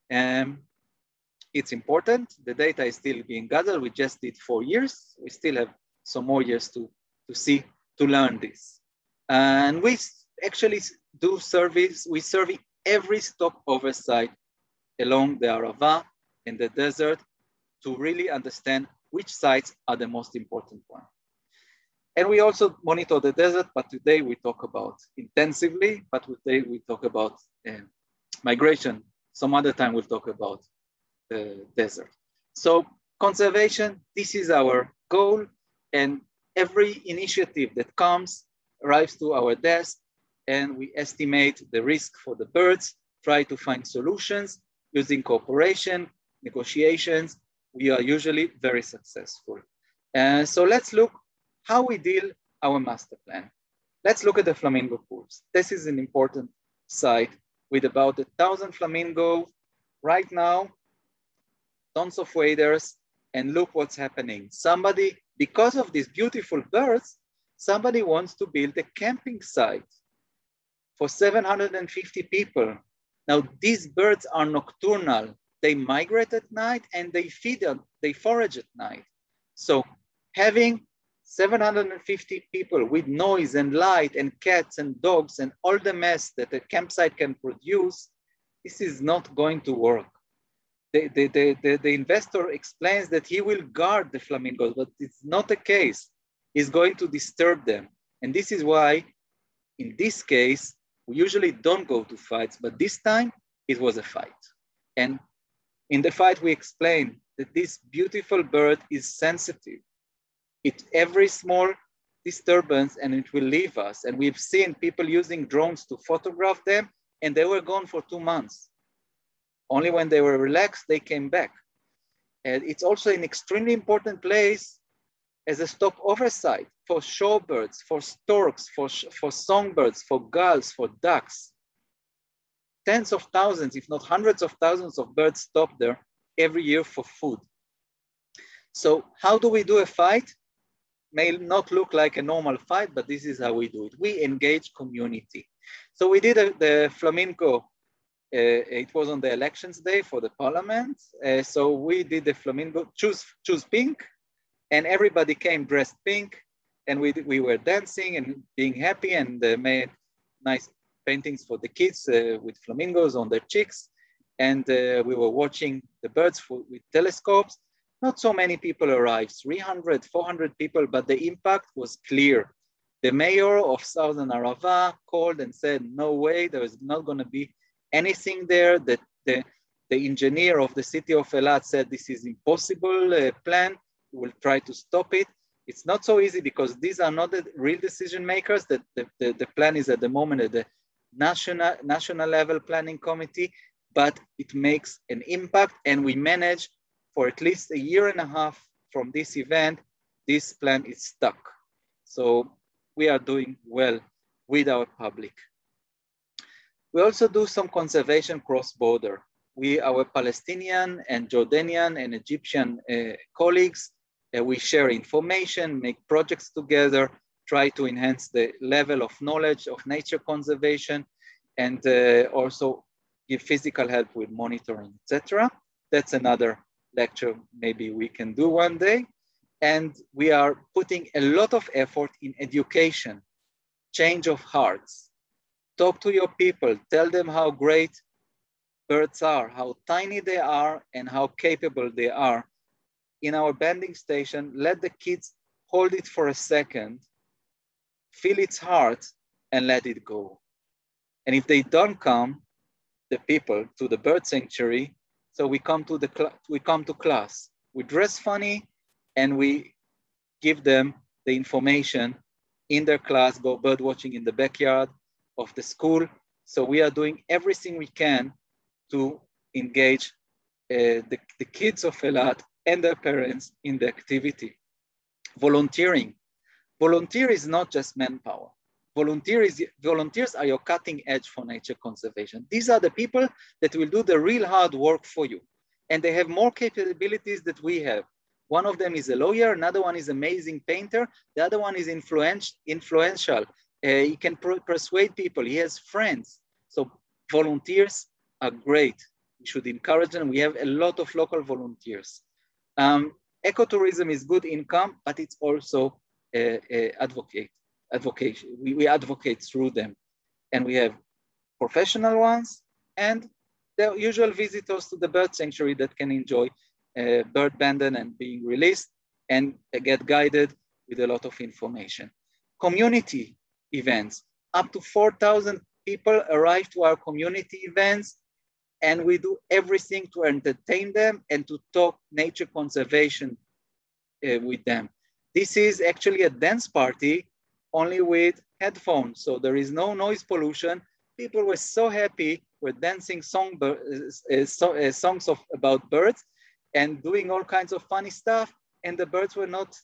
It's important. The data is still being gathered. We just did 4 years. We still have some more years to learn this. And we actually do surveys. We survey every stopover site along the Arava and the desert to really understand which sites are the most important ones. And we also monitor the desert, but today we talk about intensively, but today we talk about migration. Some other time we'll talk about the desert. So conservation, this is our goal, and every initiative that comes arrives to our desk, and we estimate the risk for the birds, try to find solutions using cooperation, negotiations. We are usually very successful. So let's look how we deal our master plan. Let's look at the Flamingo Pools. This is an important site with about 1,000 flamingos right now, tons of waders, and look what's happening. Somebody, because of these beautiful birds, somebody wants to build a camping site for 750 people. Now, these birds are nocturnal. They migrate at night and they feed, they forage at night. So having 750 people with noise and light and cats and dogs and all the mess that a campsite can produce, this is not going to work. The investor explains that he will guard the flamingos, but it's not the case. He's going to disturb them. And this is why, in this case, we usually don't go to fights, but this time it was a fight. And in the fight, we explain that this beautiful bird is sensitive. Every small disturbance and it will leave us. And we've seen people using drones to photograph them, and they were gone for 2 months. Only when they were relaxed, they came back. And it's also an extremely important place as a stopover site for shorebirds, for storks, for songbirds, for gulls, for ducks. Tens of thousands, if not hundreds of thousands of birds stop there every year for food. So how do we do a fight? May not look like a normal fight, but this is how we do it. We engage community. So we did the flamingo. It was on the elections day for the parliament. So we did the flamingo, choose pink, and everybody came dressed pink, and we were dancing and being happy, and made nice paintings for the kids with flamingos on their cheeks. And we were watching the birds with telescopes. Not so many people arrived, 300, 400 people, but the impact was clear. The mayor of Southern Arava called and said, no way, there is not going to be anything there. That the engineer of the city of Eilat said, this is impossible plan. We will try to stop it. It's not so easy because these are not the real decision makers. The plan is at the moment at the national level planning committee, but it makes an impact, and we manage for at least 1.5 years from this event, this plan is stuck. So we are doing well with our public. We also do some conservation cross-border. Our Palestinian and Jordanian and Egyptian colleagues, we share information, make projects together, try to enhance the level of knowledge of nature conservation, and also give physical help with monitoring, etc. That's another lecture maybe we can do one day. And we are putting a lot of effort in education, change of hearts. Talk to your people, tell them how great birds are, how tiny they are, and how capable they are. In our banding station, let the kids hold it for a second, feel its heart, and let it go. And if they don't come, the people, to the bird sanctuary, so we come to class. We dress funny, and we give them the information in their class, go bird watching in the backyard of the school. So we are doing everything we can to engage the kids of Eilat and their parents in the activity. Volunteering. Volunteer is not just manpower. Volunteers are your cutting edge for nature conservation. These are the people that will do the real hard work for you. And they have more capabilities that we have. One of them is a lawyer, another one is an amazing painter, the other one is influential. He can persuade people, he has friends. So volunteers are great. We should encourage them. We have a lot of local volunteers. Ecotourism is good income, but it's also advocation. We advocate through them. And we have professional ones and the usual visitors to the bird sanctuary that can enjoy bird banding and being released and get guided with a lot of information. Community events. Up to 4,000 people arrive to our community events, and we do everything to entertain them and to talk nature conservation with them. This is actually a dance party only with headphones, so there is no noise pollution. People were so happy. We're dancing songs about birds and doing all kinds of funny stuff, and the birds were not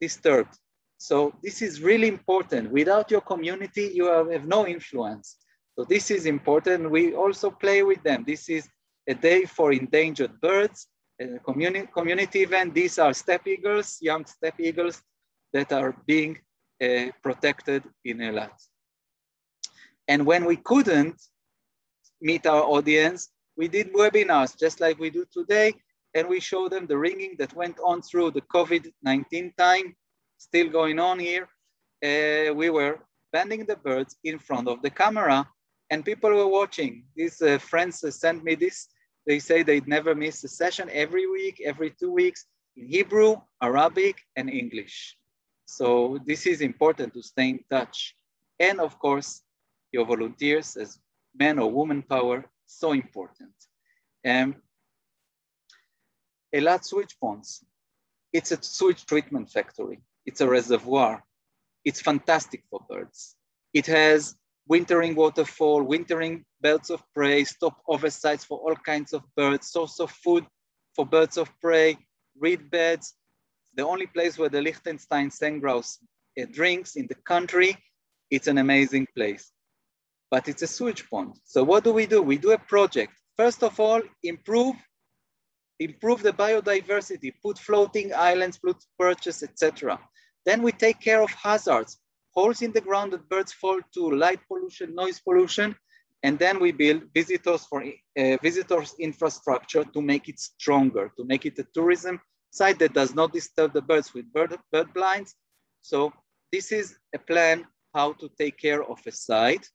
disturbed. So this is really important. Without your community, you have no influence. So this is important. We also play with them. This is a day for endangered birds, a community event. These are steppe eagles, young steppe eagles that are being protected in Eilat. And when we couldn't meet our audience, we did webinars just like we do today, and we showed them the ringing that went on through the COVID-19 time, still going on here. We were banding the birds in front of the camera and people were watching. These friends sent me this. They say they'd never miss a session every week, every 2 weeks in Hebrew, Arabic, and English. So this is important to stay in touch. And of course, your volunteers as man or woman power, so important. Eilat sewage ponds. It's a sewage treatment factory. It's a reservoir. It's fantastic for birds. It has wintering waterfall, wintering belts of prey, stopover sites for all kinds of birds, source of food for birds of prey, reed beds. The only place where the Liechtenstein sandgrouse drinks in the country. It's an amazing place, but it's a sewage pond. So what do? We do a project. First of all, improve the biodiversity, put floating islands, put perches, etc. Then we take care of hazards, holes in the ground that birds fall to, light pollution, noise pollution, and then we build visitors infrastructure to make it stronger, to make it a tourism site that does not disturb the birds with bird blinds. So this is a plan how to take care of a site.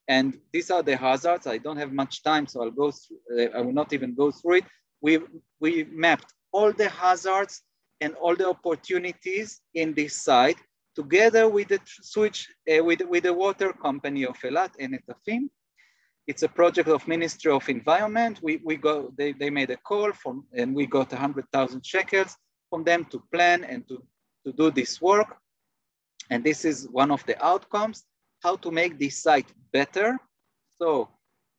And these are the hazards. I don't have much time, so I'll go through, I will not even go through it. We mapped all the hazards and all the opportunities in this site together with the switch, with the water company of Eilat and Etafim. It's a project of Ministry of Environment. They made a call and we got 100,000 shekels from them to plan and to do this work. And this is one of the outcomes, how to make this site better. So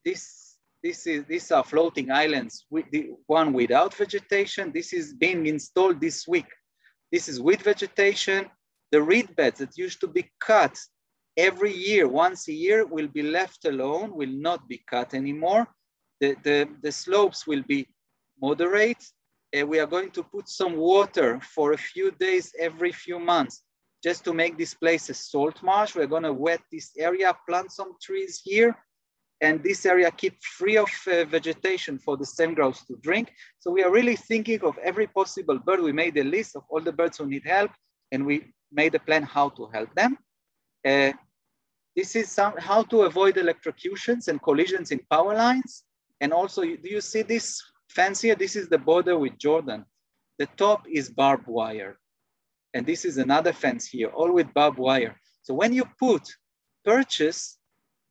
these are floating islands, one without vegetation. This is being installed this week. This is with vegetation. The reed beds that used to be cut every year, once a year, will be left alone, will not be cut anymore. The slopes will be moderate. We are going to put some water for a few days every few months, just to make this place a salt marsh. We're gonna wet this area, plant some trees here, and this area keep free of vegetation for the sandgrouse to drink. So we are really thinking of every possible bird. We made a list of all the birds who need help, and we made a plan how to help them. This is how to avoid electrocutions and collisions in power lines. And also, do you see this fence here? This is the border with Jordan. The top is barbed wire. And this is another fence here, all with barbed wire. So when you put perches,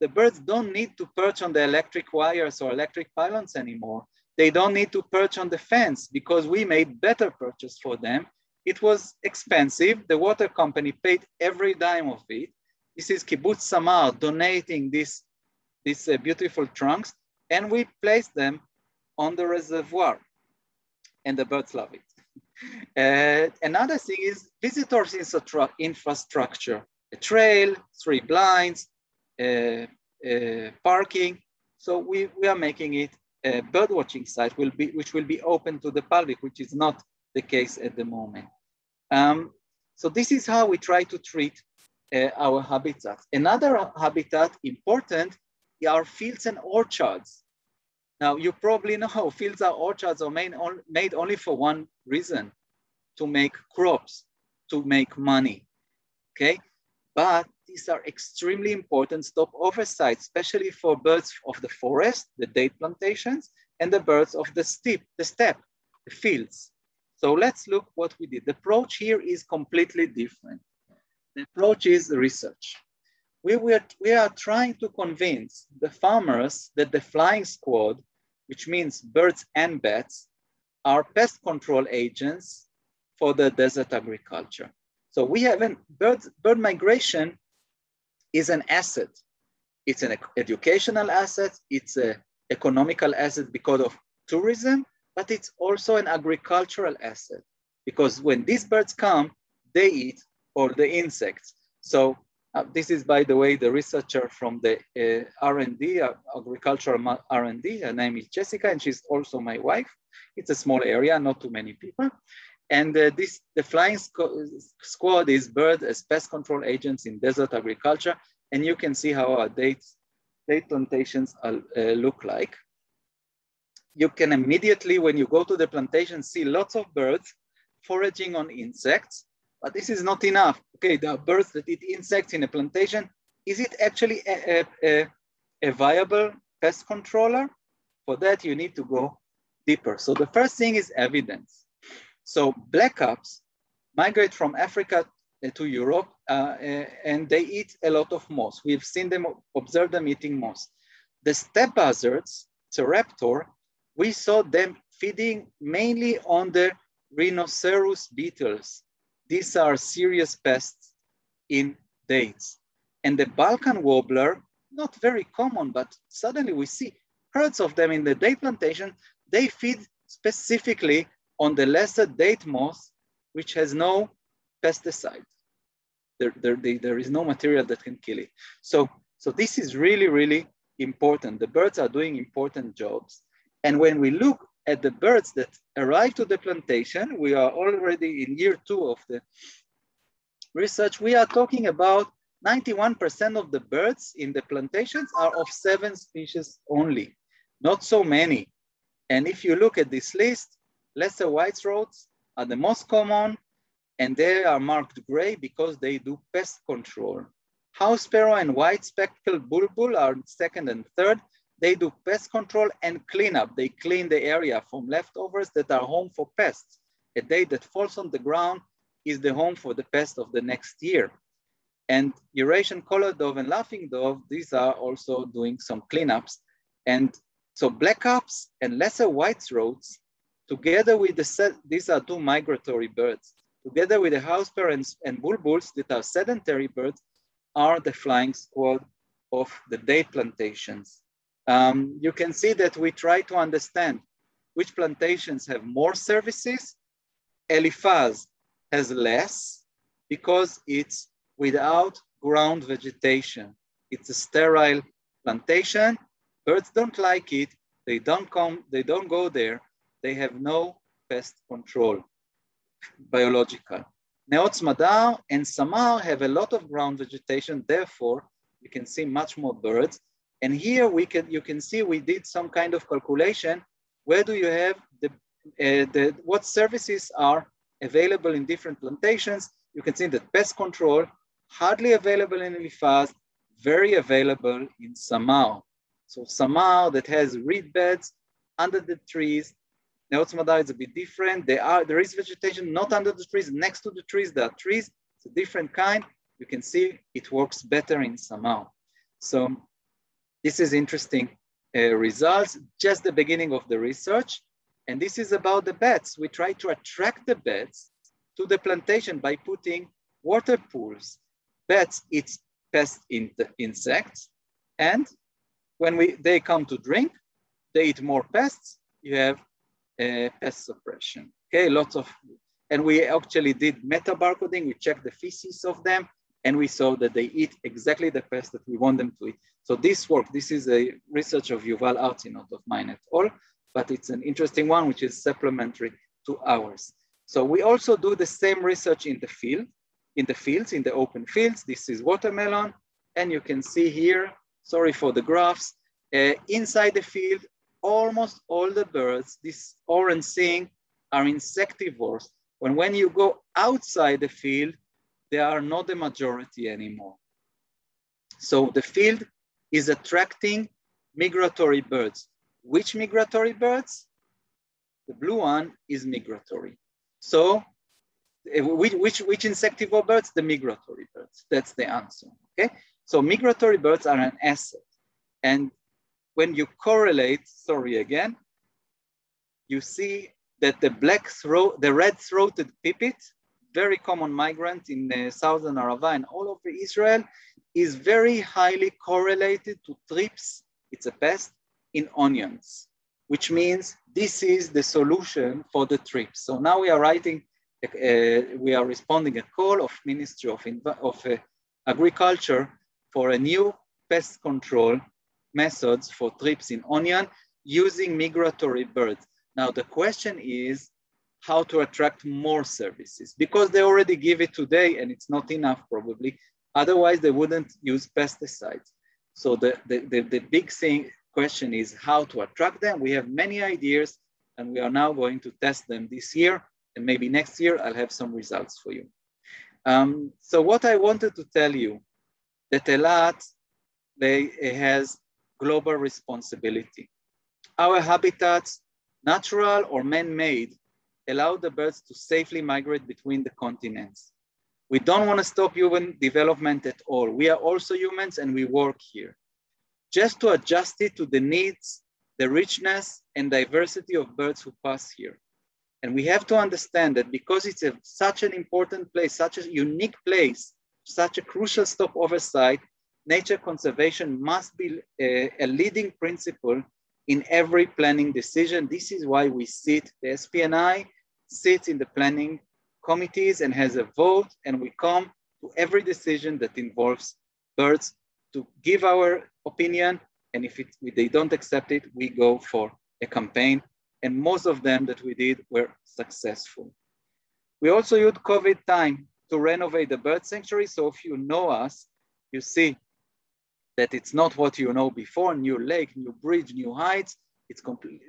the birds don't need to perch on the electric wires or electric pylons anymore. They don't need to perch on the fence because we made better perches for them. It was expensive. The water company paid every dime of it. This is Kibbutz Samar donating these beautiful trunks, and we placed them on the reservoir, and the birds love it. Another thing is visitors infrastructure, a trail, 3 blinds, parking. So we are making it a bird watching site which will be open to the public, which is not the case at the moment. So this is how we try to treat our habitats. Another habitat important are fields and orchards. Now you probably know fields and orchards are made only for one reason, to make crops, to make money, okay? But these are extremely important stopover sites, especially for birds of the forest, the date plantations, and the birds of the steppe, the fields. So let's look what we did. The approach here is completely different. The approach is research. We are trying to convince the farmers that the flying squad, which means birds and bats, are pest control agents for the desert agriculture. So we have bird migration is an asset. It's an educational asset, it's an economical asset because of tourism, but it's also an agricultural asset because when these birds come, they eat all the insects. So this is, by the way, the researcher from the R&D, agricultural R&D. Her name is Jessica, and she's also my wife. It's a small area, not too many people. And the flying squad is bird as pest control agents in desert agriculture. And you can see how our date plantations look like. You can immediately, when you go to the plantation, see lots of birds foraging on insects, but this is not enough. Okay, there are birds that eat insects in a plantation. Is it actually a viable pest controller? For that, you need to go deeper. So the first thing is evidence. So blackcaps migrate from Africa to Europe and they eat a lot of moss. We've seen them, observed them eating moss. The steppe buzzards, Ceraptor, we saw them feeding mainly on the rhinoceros beetles. These are serious pests in dates. And the Balkan warbler, not very common, but suddenly we see herds of them in the date plantation. They feed specifically on the lesser date moss, which has no pesticide. There is no material that can kill it. So this is really, really important. The birds are doing important jobs. And when we look at the birds that arrive to the plantation, we are already in year 2 of the research. We are talking about 91% of the birds in the plantations are of 7 species only, not so many. And if you look at this list, lesser white-throats are the most common, and they are marked gray because they do pest control. House sparrow and white speckled bulbul are 2nd and 3rd. They do pest control and cleanup. They clean the area from leftovers that are home for pests. A date that falls on the ground is the home for the pest of the next year. And Eurasian collared dove and laughing dove, these are also doing some cleanups. And so blackcaps and lesser white-throats, together with these are 2 migratory birds, together with the house sparrow and bulbuls that are sedentary birds, are the flying squad of the date plantations. You can see that we try to understand which plantations have more services. Eliphaz has less because it's without ground vegetation. It's a sterile plantation. Birds don't like it. They don't come, they don't go there. They have no pest control, biological. Neotz Madar and Samar have a lot of ground vegetation. Therefore, you can see much more birds. And here you can see we did some kind of calculation. Where do you have what services are available in different plantations? You can see that pest control, hardly available in Eliphaz, very available in Samar. So Samar that has reed beds under the trees. Neotz Madar is a bit different. There is vegetation not under the trees, next to the trees, there are trees. It's a different kind. You can see it works better in Samar. So this is interesting results, just the beginning of the research. And this is about the bats. We try to attract the bats to the plantation by putting water pools. Bats eat pest insects. And when they come to drink, they eat more pests you have pest suppression. Okay, lots of, and we actually did meta-barcoding. We checked the feces of them, and we saw that they eat exactly the pest that we want them to eat. So this work, this is a research of Yuval Arti, not of mine at all, but it's an interesting one, which is supplementary to ours. So we also do the same research in the field, in the open fields. This is watermelon, and you can see here, sorry for the graphs, inside the field, almost all the birds, this orange thing, are insectivores. When you go outside the field, they are not the majority anymore. So the field is attracting migratory birds. Which migratory birds? The blue one is migratory. So which insectivore birds? The migratory birds. That's the answer, okay? So migratory birds are an asset. And when you correlate, sorry again, you see that the red-throated pipit, very common migrant in southern Arava and all over Israel, is very highly correlated to thrips, it's a pest, in onions, which means this is the solution for the thrips. So now we are writing, we are responding a call of Ministry of Agriculture for a new pest control methods for thrips in onion using migratory birds. Now the question is how to attract more services, because they already give it today and it's not enough probably. Otherwise they wouldn't use pesticides. So the big question is how to attract them. We have many ideas and we are now going to test them this year, and maybe next year I'll have some results for you. So what I wanted to tell you, that Eilat has global responsibility. Our habitats, natural or man-made, allow the birds to safely migrate between the continents. We don't want to stop human development at all. We are also humans and we work here. Just to adjust it to the needs, the richness and diversity of birds who pass here. And we have to understand that because it's such an important place, such a unique place, such a crucial stopover site, nature conservation must be a leading principle in every planning decision. This is why we sit, the SPNI sits in the planning committees and has a vote, and we come to every decision that involves birds to give our opinion, and if they don't accept it, we go for a campaign, and most of them that we did were successful. We also used COVID time to renovate the bird sanctuary, so if you know us, you see that it's not what you know before, new lake, new bridge, new heights, it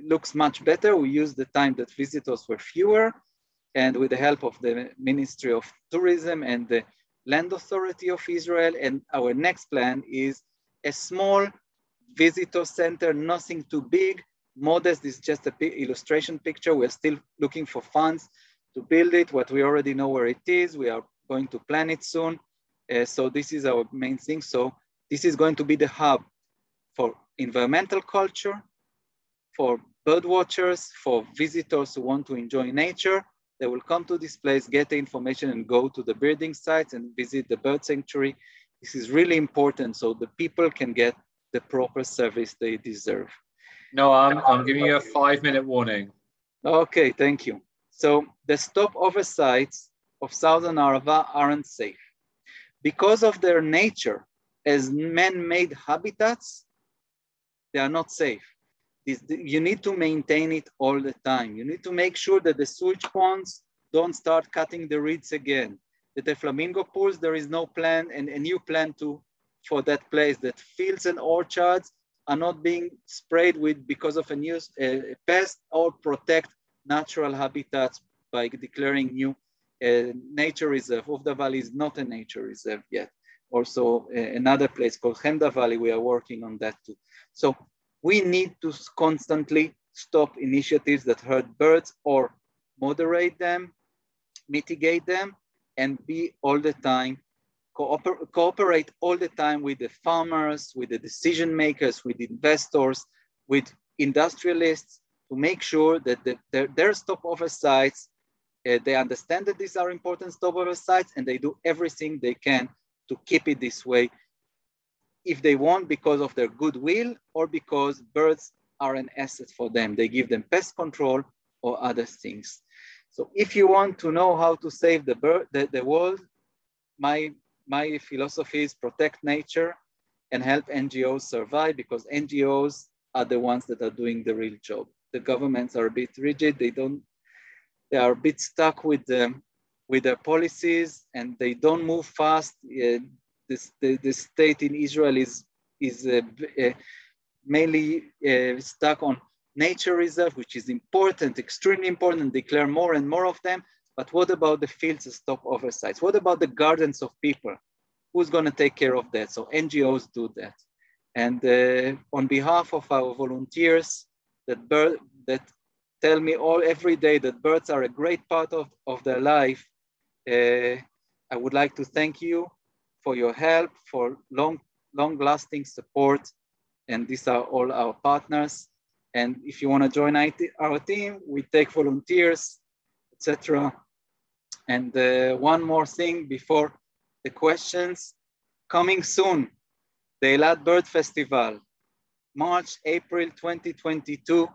looks much better. We used the time that visitors were fewer, and with the help of the Ministry of Tourism and the Land Authority of Israel. And our next plan is a small visitor center, nothing too big, modest, is just a illustration picture. We're still looking for funds to build it, what we already know where it is. We are going to plan it soon. So this is our main thing. So this is going to be the hub for environmental culture, for bird watchers, for visitors who want to enjoy nature. They will come to this place, get the information and go to the birding sites and visit the bird sanctuary. This is really important so the people can get the proper service they deserve.
No, I'm giving you a 5-minute warning.
Okay, thank you. So the stopover sites of Southern Arava aren't safe. Because of their nature as man-made habitats, they are not safe. You need to maintain it all the time. You need to make sure that the sewage ponds don't start cutting the reeds again. That the Flamingo Pools, there is no plan and a new plan for that place. That fields and orchards are not being sprayed with because of a new pest, or protect natural habitats by declaring new nature reserve. Ufda Valley is not a nature reserve yet. Also another place called Chemda Valley, we are working on that too. So we need to constantly stop initiatives that hurt birds or moderate them, mitigate them, and be all the time, cooperate all the time with the farmers, with the decision makers, with investors, with industrialists, to make sure that their stopover sites, they understand that these are important stopover sites and they do everything they can to keep it this way, if they want, because of their goodwill or because birds are an asset for them. They give them pest control or other things. So if you want to know how to save the world, my philosophy is protect nature and help NGOs survive, because NGOs are the ones that are doing the real job. The governments are a bit rigid. They are a bit stuck with their policies, and they don't move fast. The state in Israel is mainly stuck on nature reserve, which is important, extremely important, declare more and more of them. But what about the fields and stop oversights? What about the gardens of people? Who's going to take care of that? So NGOs do that. And on behalf of our volunteers that tell me every day that birds are a great part of their life, I would like to thank you for your help, for long-lasting support. And these are all our partners. And if you want to join our team, we take volunteers, etc. And one more thing before the questions. Coming soon, the Eilat Bird Festival, March, April 2022. If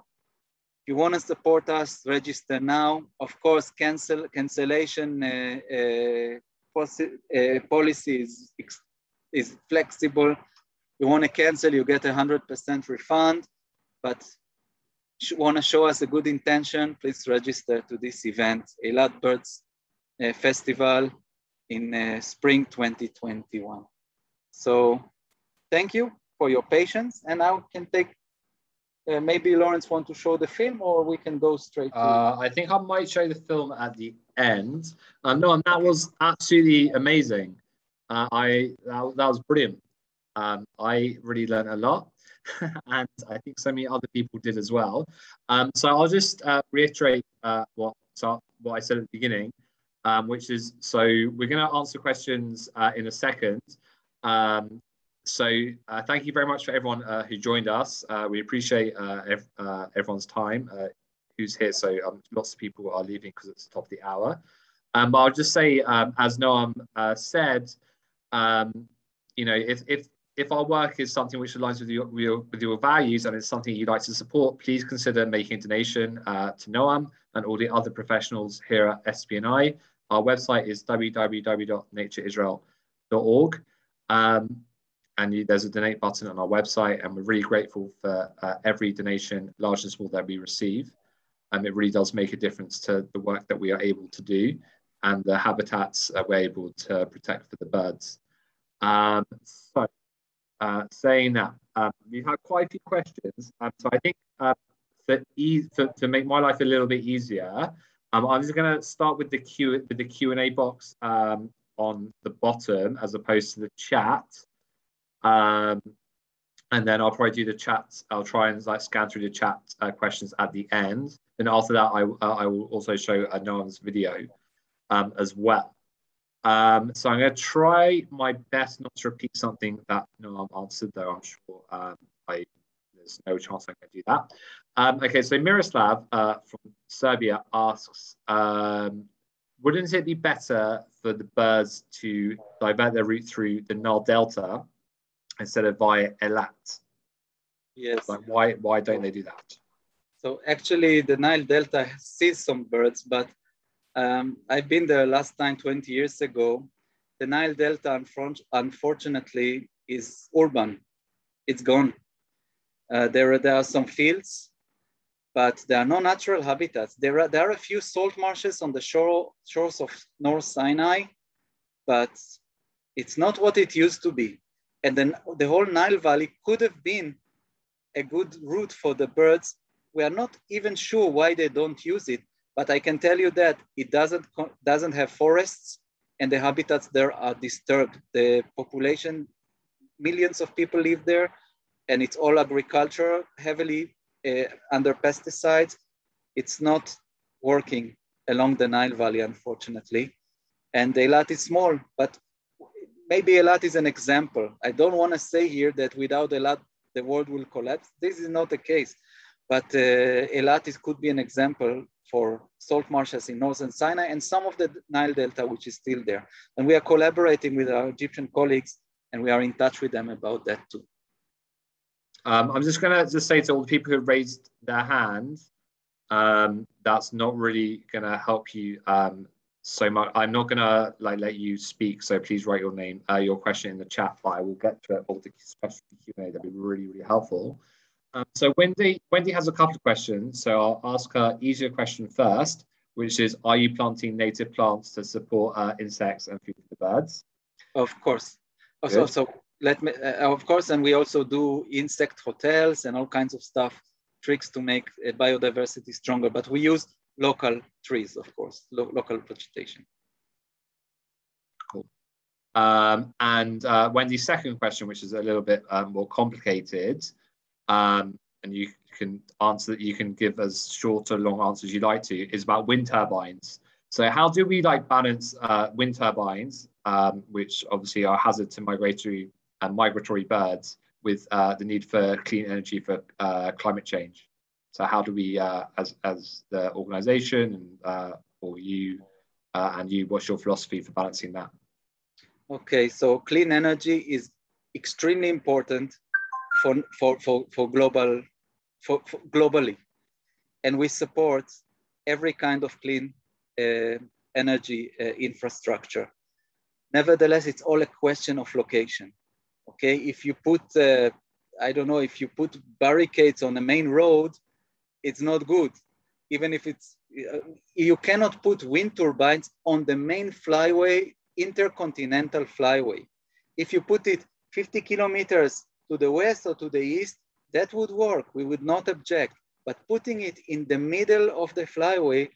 you want to support us, register now. Of course, cancellation policy is flexible. You want to cancel, you get 100% refund. But if you want to show us a good intention, please register to this event, Eilat Birds Festival in spring 2021. So thank you for your patience. And now we can take, maybe Lawrence want to show the film, or we can go straight to
I think I might show the film at the end. No, that was absolutely amazing. That was brilliant. I really learned a lot. And I think so many other people did as well. So I'll just reiterate what I said at the beginning, which is, so we're going to answer questions in a second. So thank you very much for everyone who joined us. We appreciate everyone's time who's here. So lots of people are leaving because it's the top of the hour. But I'll just say, as Noam said, you know, if our work is something which aligns with your values and it's something you'd like to support, please consider making a donation to Noam and all the other professionals here at SPNI. Our website is www.natureisrael.org. And there's a donate button on our website, and we're really grateful for every donation, large and small, that we receive. And it really does make a difference to the work that we are able to do and the habitats we're able to protect for the birds. Saying that, we've had quite a few questions. So I think to make my life a little bit easier, I'm just going to start with the Q&A box on the bottom as opposed to the chat. And then I'll probably do the chat. I'll try and scan through the chat questions at the end. And after that, I will also show Noam's video as well. So I'm going to try my best not to repeat something that Noam answered, though I'm sure there's no chance I'm going to do that. Okay, so Miroslav from Serbia asks, wouldn't it be better for the birds to divert their route through the Nile Delta instead of via Eilat?
Yes.
Why don't they do that? So
actually, the Nile Delta sees some birds, but I've been there last time 20 years ago. The Nile Delta, unfortunately, is urban. It's gone. There are some fields, but there are no natural habitats. There are a few salt marshes on the shores of North Sinai, but it's not what it used to be. And then the whole Nile Valley could have been a good route for the birds. We are not even sure why they don't use it, but I can tell you that it doesn't have forests, and the habitats there are disturbed. The population, millions of people live there, and it's all agriculture, heavily under pesticides. It's not working along the Nile Valley, unfortunately. And Eilat is small, but maybe Eilat is an example. I don't want to say here that without Eilat, the world will collapse. This is not the case, but Eilat could be an example for salt marshes in Northern Sinai and some of the Nile Delta, which is still there. And we are collaborating with our Egyptian colleagues, and we are in touch with them about that too.
I'm just going to just say to all the people who raised their hand, that's not really going to help you so much. I'm not going to let you speak, so please write your name, your question in the chat, but I will get to it, especially Q&A. That'd be really, really helpful. So Wendy has a couple of questions, so I'll ask her easier question first, which is, are you planting native plants to support insects and food for the birds?
Of course. So let me, of course, and we also do insect hotels and all kinds of stuff, tricks to make biodiversity stronger, but we use local trees, of course, local vegetation.
Cool. And Wendy's second question, which is a little bit more complicated, and you can answer that, you can give as short or long answers you like to, is about wind turbines. So how do we balance wind turbines, which obviously are a hazard to migratory birds, with the need for clean energy for climate change? So how do we, as the organization or you, what's your philosophy for balancing that?
Okay, so clean energy is extremely important for globally, and we support every kind of clean energy infrastructure. Nevertheless, it's all a question of location. Okay, if you put, I don't know, if you put barricades on the main road, it's not good. Even if it's, you cannot put wind turbines on the main flyway, intercontinental flyway. If you put it 50 kilometers to the west or to the east, that would work. We would not object. But putting it in the middle of the flyway,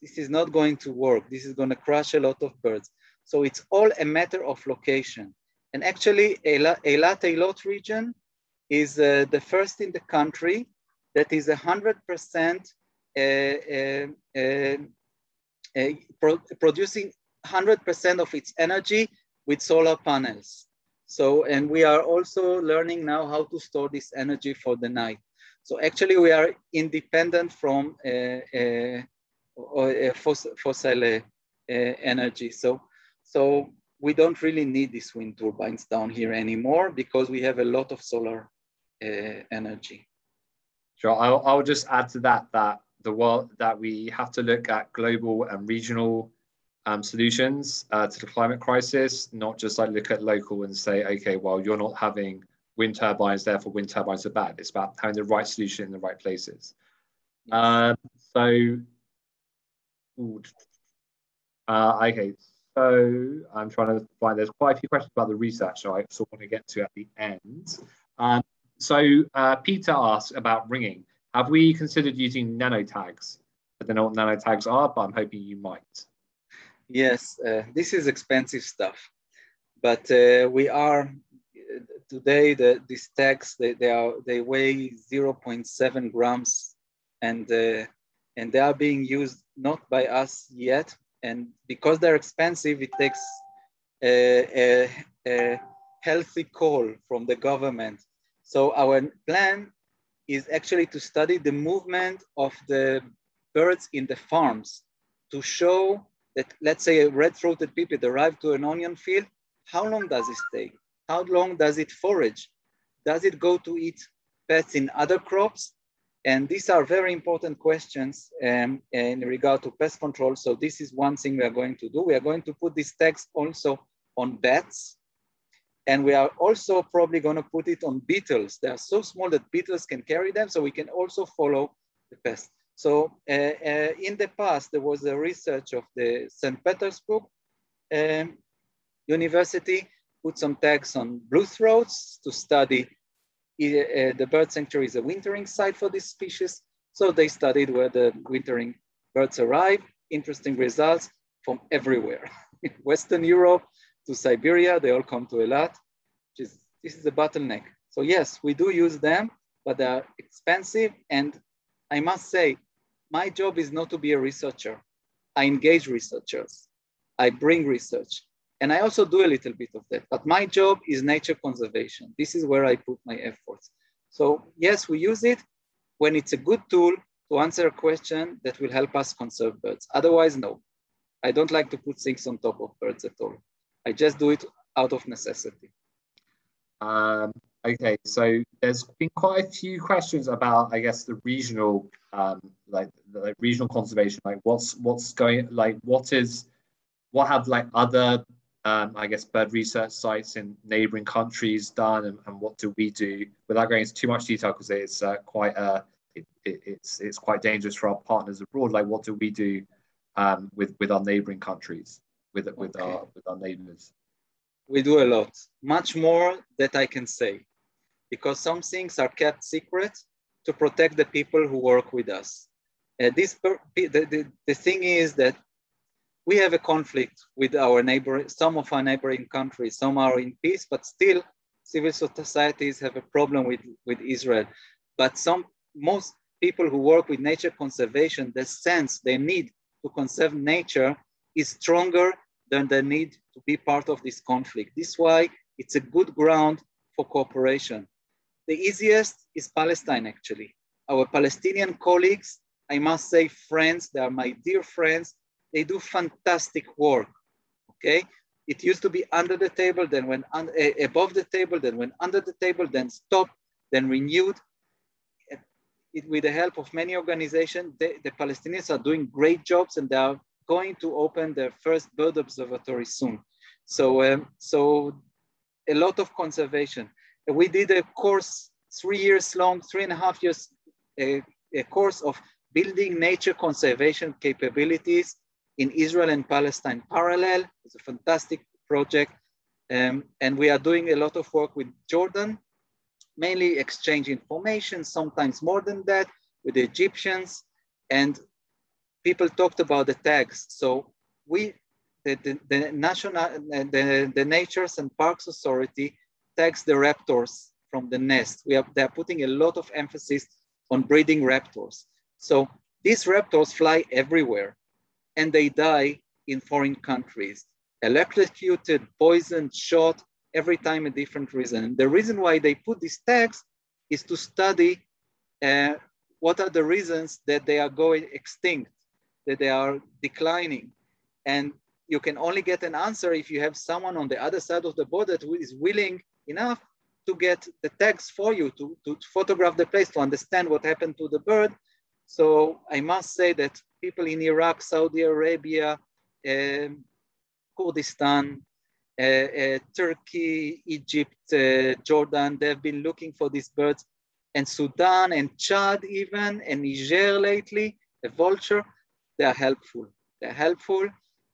this is not going to work. This is going to crush a lot of birds. So it's all a matter of location. And actually, Eilat region is the first in the country that is 100% producing 100% of its energy with solar panels. So, and we are also learning now how to store this energy for the night. So actually we are independent from fossil energy. So we don't really need these wind turbines down here anymore because we have a lot of solar energy.
Sure, I'll just add to that that we have to look at global and regional solutions to the climate crisis, not just look at local and say, okay, well, you're not having wind turbines, therefore wind turbines are bad. It's about having the right solution in the right places. Okay, so I'm trying to find, there's quite a few questions about the research, so I also want to get to at the end. So Peter asked about ringing. Have we considered using nanotags? I don't know what nanotags are, but I'm hoping you might.
Yes, this is expensive stuff, but we are today. These tags they weigh 0.7 grams, and they are being used not by us yet. And because they're expensive, it takes a healthy call from the government. So our plan is actually to study the movement of the birds in the farms to show that, let's say, a red-throated pipit arrived to an onion field. How long does it stay? How long does it forage? Does it go to eat pests in other crops? And these are very important questions in regard to pest control. So this is one thing we are going to do. We are going to put these tags also on bats. And we are also probably going to put it on beetles. They are so small that beetles can carry them, so we can also follow the pest. So in the past, there was a research of the St. Petersburg University, put some tags on blue throats to study the bird sanctuary is a wintering site for this species. So they studied where the wintering birds arrive. Interesting results from everywhere. Western Europe to Siberia, they all come to Eilat. This is a bottleneck. So yes, we do use them, but they're expensive. And I must say, my job is not to be a researcher. I engage researchers. I bring research. And I also do a little bit of that. But my job is nature conservation. This is where I put my efforts. So yes, we use it when it's a good tool to answer a question that will help us conserve birds. Otherwise, no. I don't like to put things on top of birds at all. I just do it out of necessity.
Okay, so there's been quite a few questions about, I guess, the regional, like the regional conservation, like what's going, like what have like other, I guess, bird research sites in neighboring countries done, and what do we do? Without going into too much detail, because it's it's quite dangerous for our partners abroad. Like, what do we do with our neighboring countries, with our neighbors?
We do a lot, much more that I can say, because some things are kept secret to protect the people who work with us. The thing is that we have a conflict with our neighbor, some of our neighboring countries. Some are in peace, but still civil societies have a problem with Israel. But most people who work with nature conservation, the sense they need to conserve nature is stronger than the need to be part of this conflict. This is why it's a good ground for cooperation. The easiest is Palestine, actually. Our Palestinian colleagues, I must say friends, they are my dear friends, they do fantastic work, okay? It used to be under the table, then went above the table, then went under the table, then stopped, then renewed. With the help of many organizations, the Palestinians are doing great jobs, and they are going to open their first bird observatory soon. So, so a lot of conservation. We did a course 3 years long, 3.5 years, a course of building nature conservation capabilities in Israel and Palestine parallel. It's a fantastic project. And we are doing a lot of work with Jordan, mainly exchange information, sometimes more than that, with the Egyptians. And people talked about the tags. So the Natures and Parks Authority tags the raptors from the nest. They're putting a lot of emphasis on breeding raptors. So these raptors fly everywhere, and they die in foreign countries, electrocuted, poisoned, shot, every time a different reason. And the reason why they put these tags is to study what are the reasons that they are going extinct, that they are declining. And you can only get an answer if you have someone on the other side of the border who is willing enough to get the tags for you, to photograph the place, to understand what happened to the bird. So I must say that people in Iraq, Saudi Arabia, Kurdistan, Turkey, Egypt, Jordan, they've been looking for these birds, and Sudan and Chad even, and Niger lately, the vulture, they are helpful. They're helpful,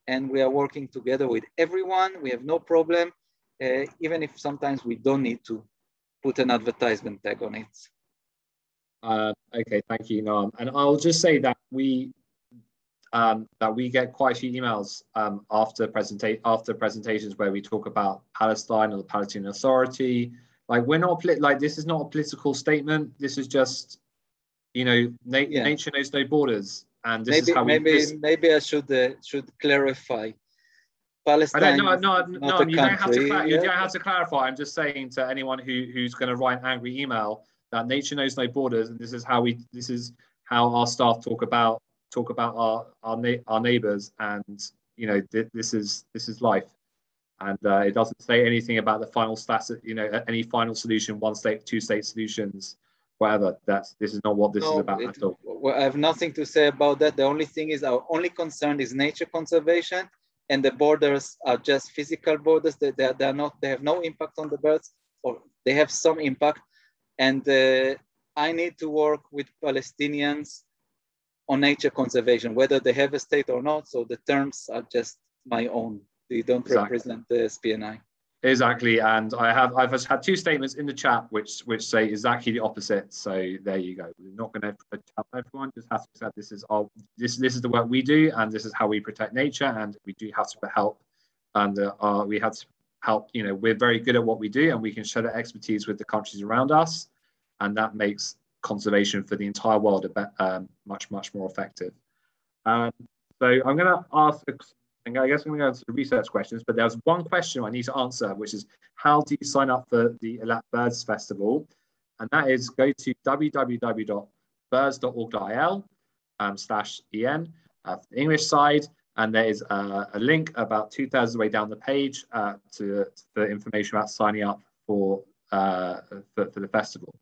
and we are working together with everyone. We have no problem, even if sometimes we don't need to put an advertisement tag on it.
Okay, thank you, Noam. And I'll just say that we get quite a few emails after presentations where we talk about Palestine or the Palestinian Authority. Like, we're not like, this is not a political statement. This is just, you know, nature knows no borders, and this is how we.
Maybe I should clarify. Palestine.
No. You don't have to. You don't have to clarify. I'm just saying to anyone who's going to write an angry email that nature knows no borders, and this is how our staff talk about our neighbors, and you know, this is life, and it doesn't say anything about the final status, you know, any final solution, 1 state, 2 state solutions, whatever. This is not what this is about at all.
Well, I have nothing to say about that. The only thing is, our only concern is nature conservation, and the borders are just physical borders. They have no impact on the birds, or they have some impact. And I need to work with Palestinians on nature conservation, whether they have a state or not. So the terms are just my own. They don't represent the SPNI.
Exactly, and I've just had 2 statements in the chat which say exactly the opposite. So there you go. We're not going to tell everyone. Just have to accept this is the work we do, and this is how we protect nature, and we do have to help. And we have to help. You know, we're very good at what we do, and we can share that expertise with the countries around us, and that makes conservation for the entire world much more effective. So I'm going to ask. I guess I'm going to go to the research questions, but there's one question I need to answer, which is, how do you sign up for the Eilat Birds Festival? And that is, go to www.birds.org.il/en for the English side, and there is a link about 2/3 of the way down the page for information about signing up for for the festival.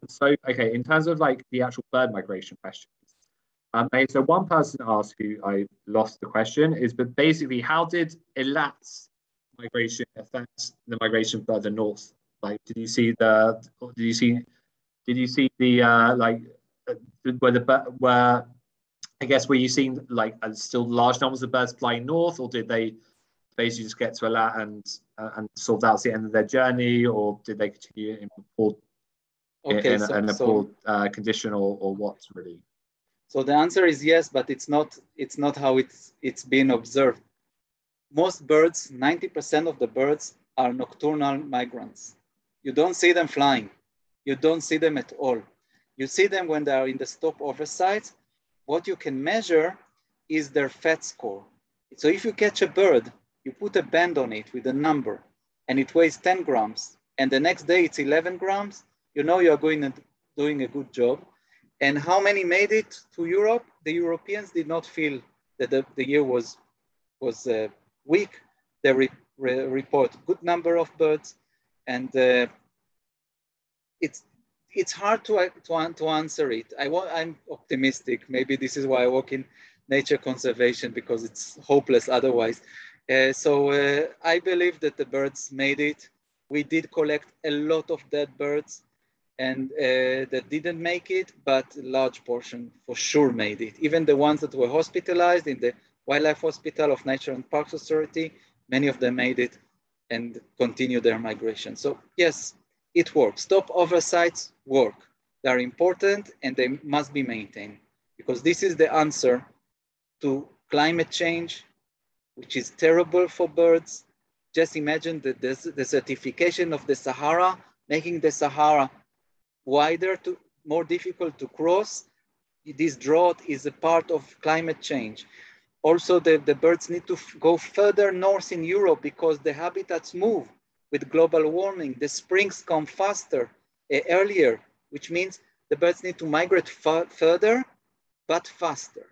So, okay, in terms of like the actual bird migration questions, so one person asked, who I lost the question, is but basically how did Eilat's migration affect the migration further north? Like, did you see the were I guess were you seeing like still large numbers of birds flying north, or did they basically just get to Eilat and sort of that was the end of their journey, or did they continue in a poor condition, or what really?
So the answer is yes, but it's not how it's been observed. Most birds, 90% of the birds are nocturnal migrants. You don't see them flying. You don't see them at all. You see them when they are in the stopover sites. What you can measure is their fat score. So if you catch a bird, you put a band on it with a number, and it weighs 10 grams, and the next day it's 11 grams, you know you're doing a good job. And how many made it to Europe? The Europeans did not feel that the year was weak. They report good number of birds, and it's hard to answer it. I'm optimistic. Maybe this is why I work in nature conservation, because it's hopeless otherwise. So I believe that the birds made it. We did collect a lot of dead birds, and that didn't make it, but a large portion for sure made it. Even the ones that were hospitalized in the Wildlife Hospital of Nature and Parks Authority, many of them made it and continue their migration. So yes, it works. Stopover sites work. They're important and they must be maintained, because this is the answer to climate change, which is terrible for birds. Just imagine the desertification of the Sahara, making the Sahara wider, more difficult to cross. This drought is a part of climate change. Also, the birds need to go further north in Europe because the habitats move with global warming. The springs come faster, earlier, which means the birds need to migrate further, but faster.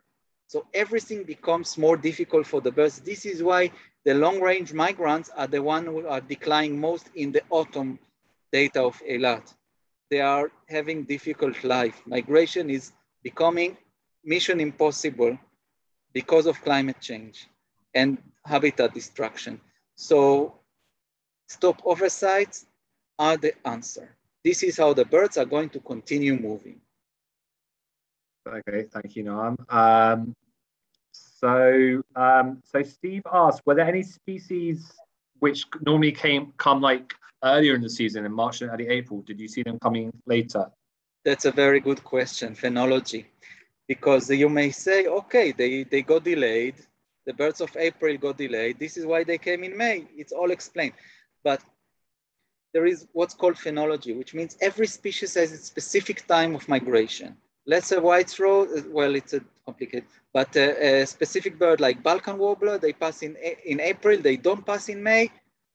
So everything becomes more difficult for the birds. This is why the long-range migrants are the ones who are declining most in the autumn data of Eilat. They are having difficult life. Migration is becoming mission impossible because of climate change and habitat destruction. So stopover sites are the answer. This is how the birds are going to continue moving.
Okay, thank you, Noam. So Steve asked, were there any species which normally come like earlier in the season, in March and early April? Did you see them coming later?
That's a very good question, phenology. Because you may say, okay, they got delayed. The birds of April got delayed. This is why they came in May. It's all explained. But there is what's called phenology, which means every species has its specific time of migration. Let's say white-throat, well, it's a complicated, but a specific bird like Balkan Wobbler, they pass in April, they don't pass in May.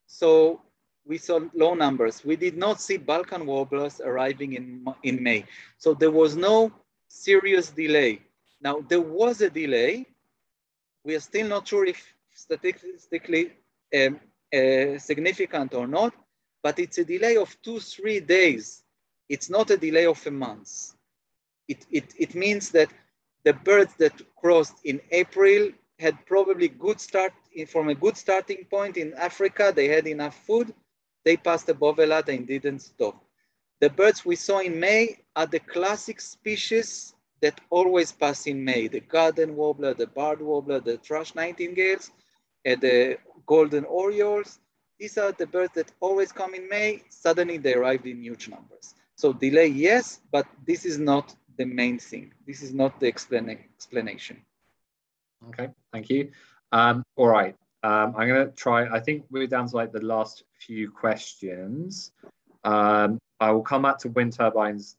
So we saw low numbers. We did not see Balkan Warblers arriving in May. So there was no serious delay. Now, there was a delay. We are still not sure if statistically significant or not, but it's a delay of 2-3 days. It's not a delay of a month. It means that the birds that crossed in April had probably from a good starting point in Africa. They had enough food. They passed above Eilat and didn't stop. The birds we saw in May are the classic species that always pass in May. The garden warbler, the barred warbler, the thrush nightingales, and the golden orioles. These are the birds that always come in May. Suddenly they arrived in huge numbers. So delay, yes, but this is not the main thing. This is not the explanation.
Okay, thank you. All right, I'm going to try, I think we're down to like the last few questions. I will come back to wind turbines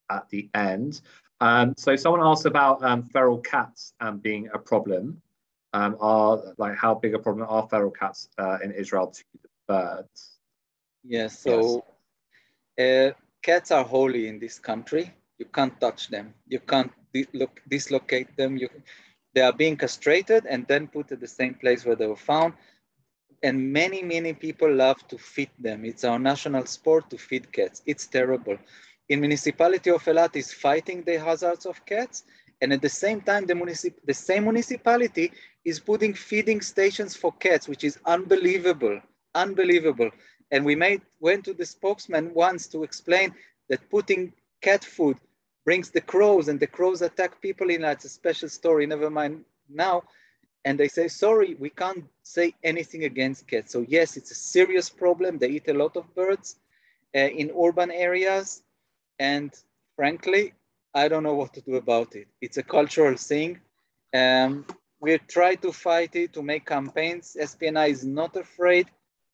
at the end. So someone asked about feral cats being a problem. How big a problem are feral cats in Israel to the birds?
Yes, so cats are holy in this country. You can't touch them. You can't dislocate them. They are being castrated and then put at the same place where they were found. And many people love to feed them. It's our national sport to feed cats. It's terrible. In municipality of Eilat is fighting the hazards of cats, and at the same time, the same municipality is putting feeding stations for cats, which is unbelievable, unbelievable. And we went to the spokesman once to explain that putting cat food brings the crows, and the crows attack people in that. It's a special story, never mind now. And they say, sorry, we can't say anything against cats. So yes, it's a serious problem. They eat a lot of birds in urban areas. And frankly, I don't know what to do about it. It's a cultural thing. We try to fight it, to make campaigns. SPNI is not afraid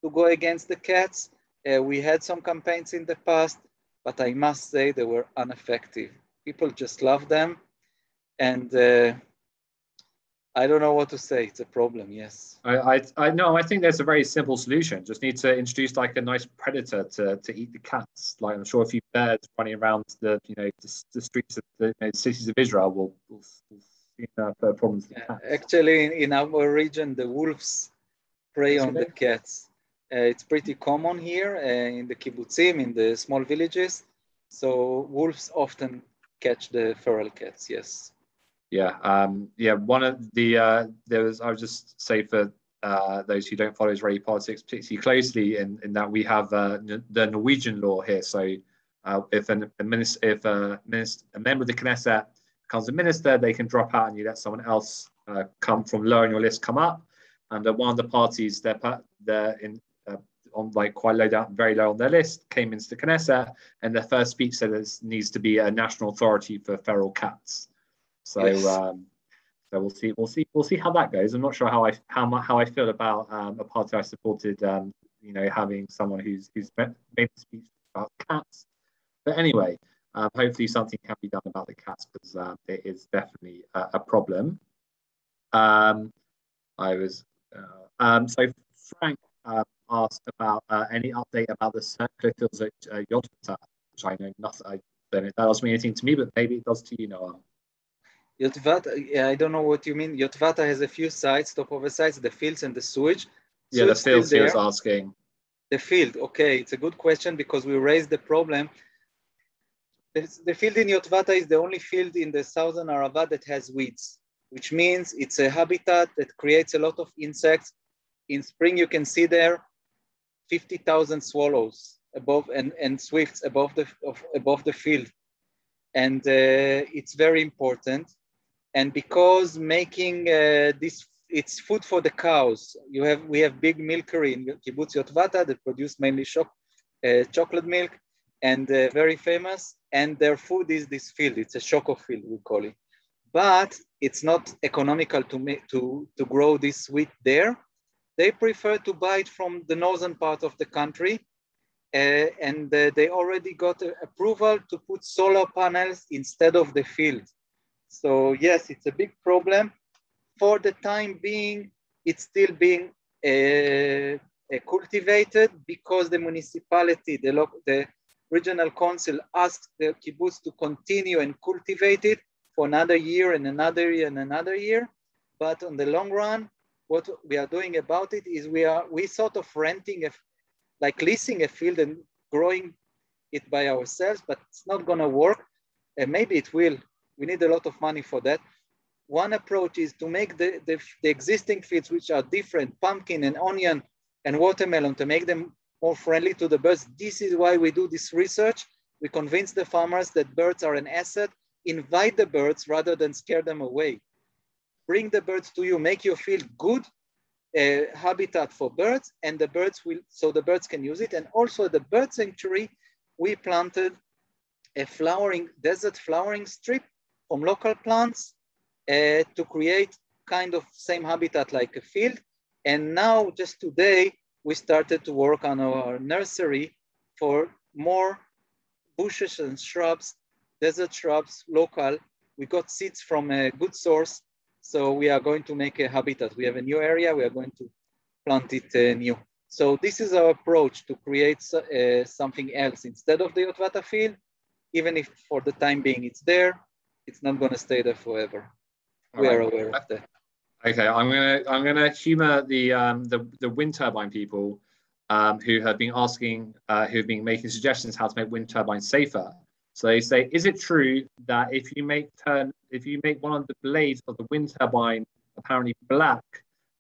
to go against the cats. We had some campaigns in the past, but I must say they were ineffective. People just love them. And I don't know what to say. It's a problem, yes.
I know. I think there's a very simple solution. Just need to introduce like a nice predator to eat the cats. Like I'm sure a few birds running around the the streets of the cities of Israel will see problems with cats.
Actually, in our region, the wolves prey on the cats. It's pretty common here in the kibbutzim, in the small villages. So wolves often catch the feral cats. Yes.
Yeah, one of the I would just say for those who don't follow Israeli politics particularly closely, in that we have the Norwegian law here. So if a member of the Knesset becomes a minister, they can drop out and you let someone else come from low on your list come up. And one of the parties they're in on like quite low down, very low on their list, came into the Knesset, and their first speech said there needs to be a national authority for feral cats. So, yes. So we'll see how that goes. I'm not sure how I feel about a party I supported, having someone who's made a speech about cats. But anyway, hopefully something can be done about the cats, because it is definitely a problem. So Frank asked about any update about the circular fields at Yotvata, which I know nothing. I don't know if that doesn't mean anything to me, but maybe it does to you, Noam.
Yotvata, I don't know what you mean. Yotvata has a few sites, stopover sites, the fields and the sewage.
Yeah, the fields he was asking.
The field, okay, it's a good question because we raised the problem. The field in Yotvata is the only field in the southern Arava that has weeds, which means it's a habitat that creates a lot of insects. In spring, you can see there 50,000 swallows above and swifts above the field. And it's very important. And because making this, it's food for the cows. We have big milkery in Kibbutz Yotvata that produce mainly chocolate milk, and very famous. And their food is this field. It's a choco field, we call it. But it's not economical to grow this wheat there. They prefer to buy it from the northern part of the country. And they already got approval to put solar panels instead of the field. So yes, it's a big problem. For the time being, it's still being cultivated because the municipality, the regional council asked the kibbutz to continue and cultivate it for another year and another year and another year. But on the long run, what we are doing about it is we sort of renting like leasing a field and growing it by ourselves, but it's not gonna work. And maybe it will. We need a lot of money for that. One approach is to make the existing fields, which are different, pumpkin and onion and watermelon, to make them more friendly to the birds. This is why we do this research. We convince the farmers that birds are an asset. Invite the birds rather than scare them away. Bring the birds to you, make your field good habitat for birds, and the birds birds can use it. And also at the bird sanctuary, we planted a desert flowering strip from local plants to create kind of same habitat like a field. And now, just today, we started to work on our nursery for more bushes and shrubs, desert shrubs, local. We got seeds from a good source. So we are going to make a habitat. We have a new area. We are going to plant it new. So this is our approach to create something else instead of the Yotvata field. Even if for the time being it's there, it's not going to stay there forever. We are aware of that.
Okay, I'm gonna humour the wind turbine people who have been asking, who've been making suggestions how to make wind turbines safer. So they say, is it true that if you make one of the blades of the wind turbine apparently black,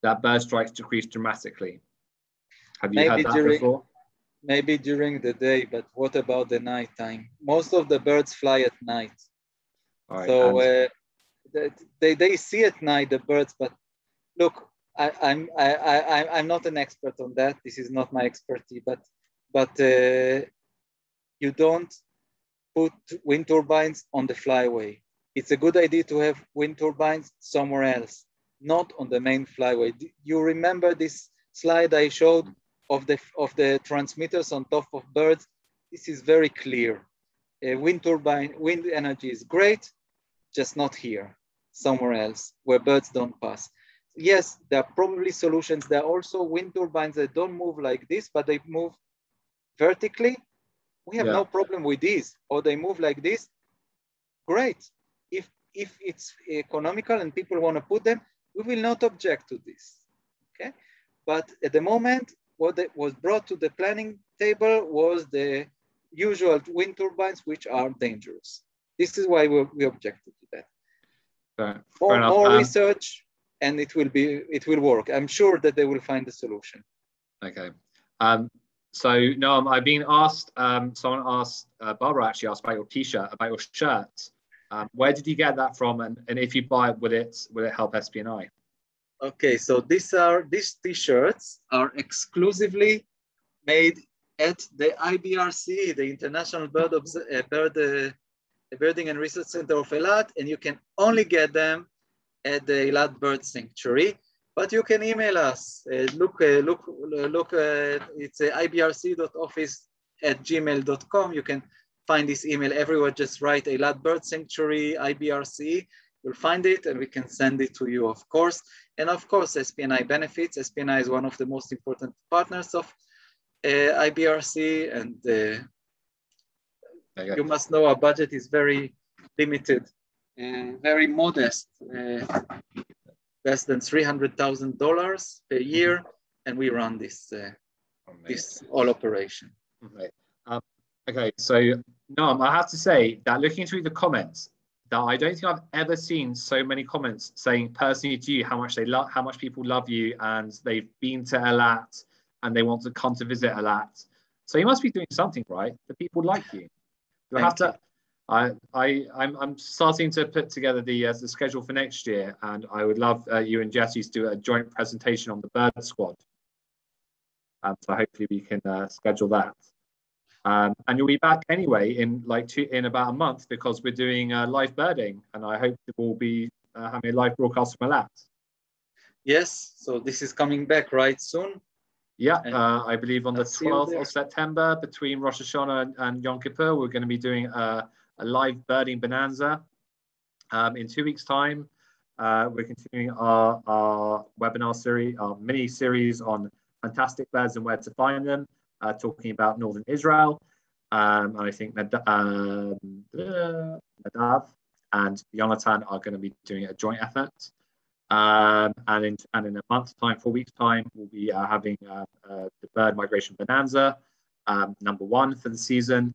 that bird strikes decrease dramatically? Have you heard that before?
Maybe during the day, but what about the nighttime? Most of the birds fly at night. Right, so they see at night, the birds, but look, I'm not an expert on that. This is not my expertise, but you don't put wind turbines on the flyway. It's a good idea to have wind turbines somewhere else, not on the main flyway. You remember this slide I showed of the transmitters on top of birds? This is very clear. Wind energy is great, just not here, somewhere else where birds don't pass. Yes, there are probably solutions. There are also wind turbines that don't move like this, but they move vertically. We have no problem with these, or they move like this. Great. If it's economical and people want to put them, we will not object to this. Okay. But at the moment, what was brought to the planning table was the usual wind turbines, which are dangerous. This is why we objected to that. More research, and it will work. I'm sure that they will find a solution.
Okay. So Noam, I've been asked. Someone asked, Barbara actually asked about your T-shirt, about your shirt. Where did you get that from? And if you buy it, will it help SPNI?
Okay, so these T-shirts are exclusively made at the IBRCE, the International Birding and Research Center of Eilat, and you can only get them at the Eilat Bird Sanctuary. But you can email us. It's ibrce.office@gmail.com. You can find this email everywhere. Just write Eilat Bird Sanctuary, IBRCE. You'll find it, and we can send it to you, of course. And of course, SPNI benefits. SPNI is one of the most important partners of IBRCE, and you must know our budget is very limited, very modest. Less than $300,000 per year, and we run this whole operation.
Okay. Okay, so Noam, I have to say that looking through the comments, that I don't think I've ever seen so many comments saying personally to you how much people love you, and they've been to Eilat and they want to come to visit Eilat. So you must be doing something right. The people like you. You have to. I'm starting to put together the schedule for next year, and I would love you and Jesse to do a joint presentation on the bird squad. So hopefully we can schedule that. And you'll be back anyway in about a month, because we're doing live birding, and I hope we'll be having a live broadcast from Eilat.
Yes, so this is coming back right soon.
Yeah, I believe on the 12th of September, between Rosh Hashanah and Yom Kippur, we're going to be doing a live birding bonanza. In 2 weeks' time, we're continuing our webinar series, our mini series on fantastic birds and where to find them, talking about northern Israel. And I think Nadav and Jonathan are going to be doing a joint effort. And in a month's time, 4 weeks' time, we'll be having the bird migration bonanza, #1 for the season,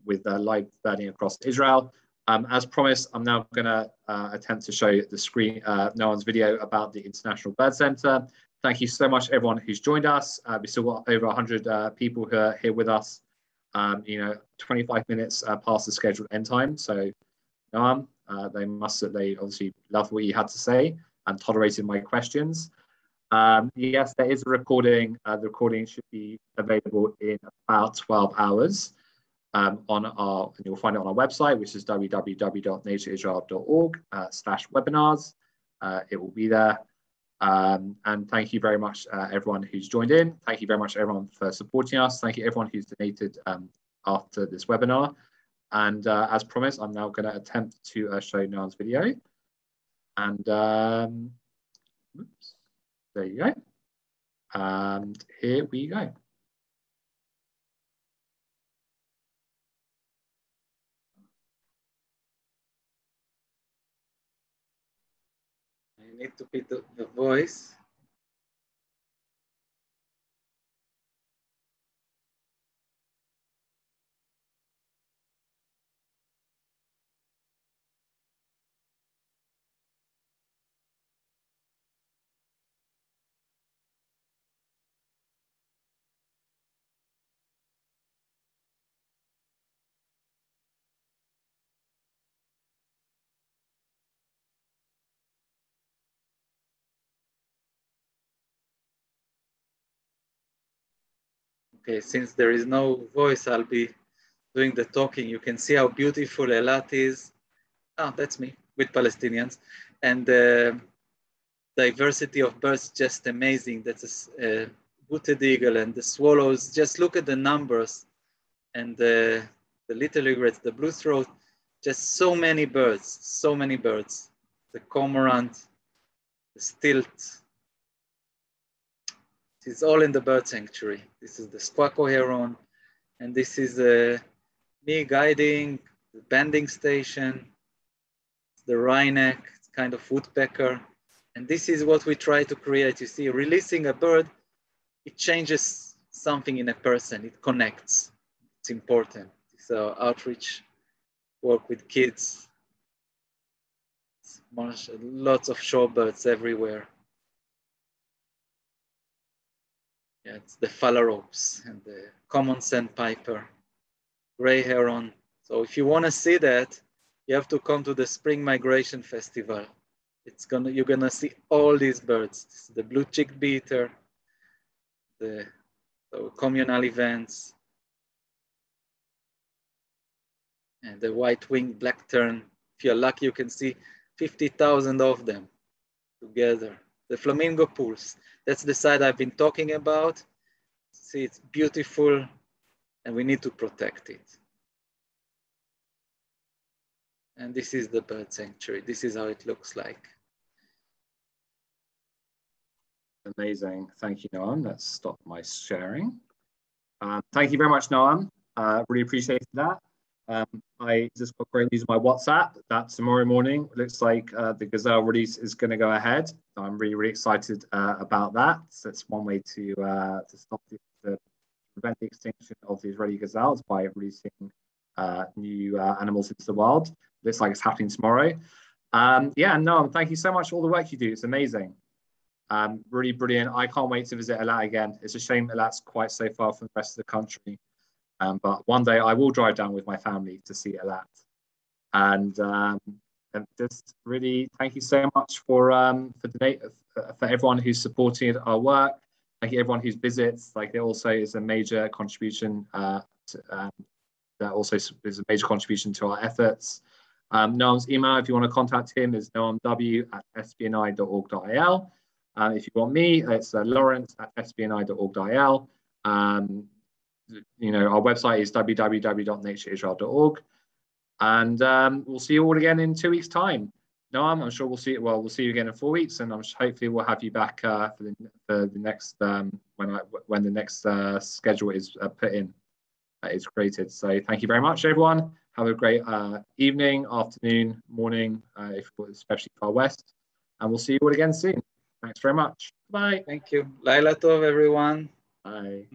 with live birding across Israel. As promised, I'm now going to attempt to show the screen Noam's video about the International Bird Center. Thank you so much, everyone who's joined us. We still got over 100 people who are here with us. 25 minutes past the scheduled end time. So, Noam, they obviously loved what you had to say and tolerated my questions. Yes, there is a recording. The recording should be available in about 12 hours. And you'll find it on our website, which is www.natureisrael.org/webinars. It will be there. And thank you very much, everyone who's joined in. Thank you very much, everyone, for supporting us. Thank you, everyone who's donated after this webinar. And as promised, I'm now going to attempt to show Noam's video. And oops, there you go. And here we go.
need to put the voice. Okay, since there is no voice, I'll be doing the talking. You can see how beautiful Eilat is. Ah, that's me with Palestinians. And the diversity of birds, just amazing. That's a booted eagle and the swallows. Just look at the numbers. And the little egrets, the blue throat, just so many birds, so many birds. The cormorant, the stilt. It's all in the bird sanctuary. This is the squawko heron, and this is me guiding the banding station, the wryneck, it's kind of woodpecker. And this is what we try to create. You see, releasing a bird, it changes something in a person, it connects. It's important. So outreach work with kids, lots of shorebirds everywhere. Yeah, it's the phalaropes and the common sandpiper, gray heron. So if you want to see that, you have to come to the Spring Migration Festival. You're gonna see all these birds. This is the blue-cheeked beater, the communal events, and the white-winged black tern. If you're lucky, you can see 50,000 of them together. The Flamingo Pools, that's the site I've been talking about. See, it's beautiful, and we need to protect it. And this is the bird sanctuary. This is how it looks like.
Amazing. Thank you, Noam. Let's stop my sharing. Thank you very much, Noam. Really appreciated that. I just got great news on my WhatsApp that tomorrow morning looks like the gazelle release is going to go ahead. I'm really, really excited about that. So it's one way to stop to prevent the extinction of the Israeli gazelles by releasing new animals into the wild. Looks like it's happening tomorrow. Yeah, Noam, thank you so much for all the work you do. It's amazing. Really brilliant. I can't wait to visit Eilat again. It's a shame Eilat's quite so far from the rest of the country. But one day I will drive down with my family to see Eilat. And just really thank you so much for everyone who's supporting our work. Thank you everyone who visits. Like it also is a major contribution. That also is a major contribution to our efforts. Noam's email, if you want to contact him, is noamw@sbni.org.il. If you want me, it's lawrence@sbni.org.il. Our website is www.natureisrael.org. And we'll see you all again in 2 weeks' time. Noam, I'm sure we'll see you again in 4 weeks, and hopefully we'll have you back for the next when the next schedule is put in, is created. So thank you very much, everyone. Have a great evening, afternoon, morning, especially far west, and we'll see you all again soon. Thanks very much. Bye.
Thank you. Laila Tov, everyone.
Bye.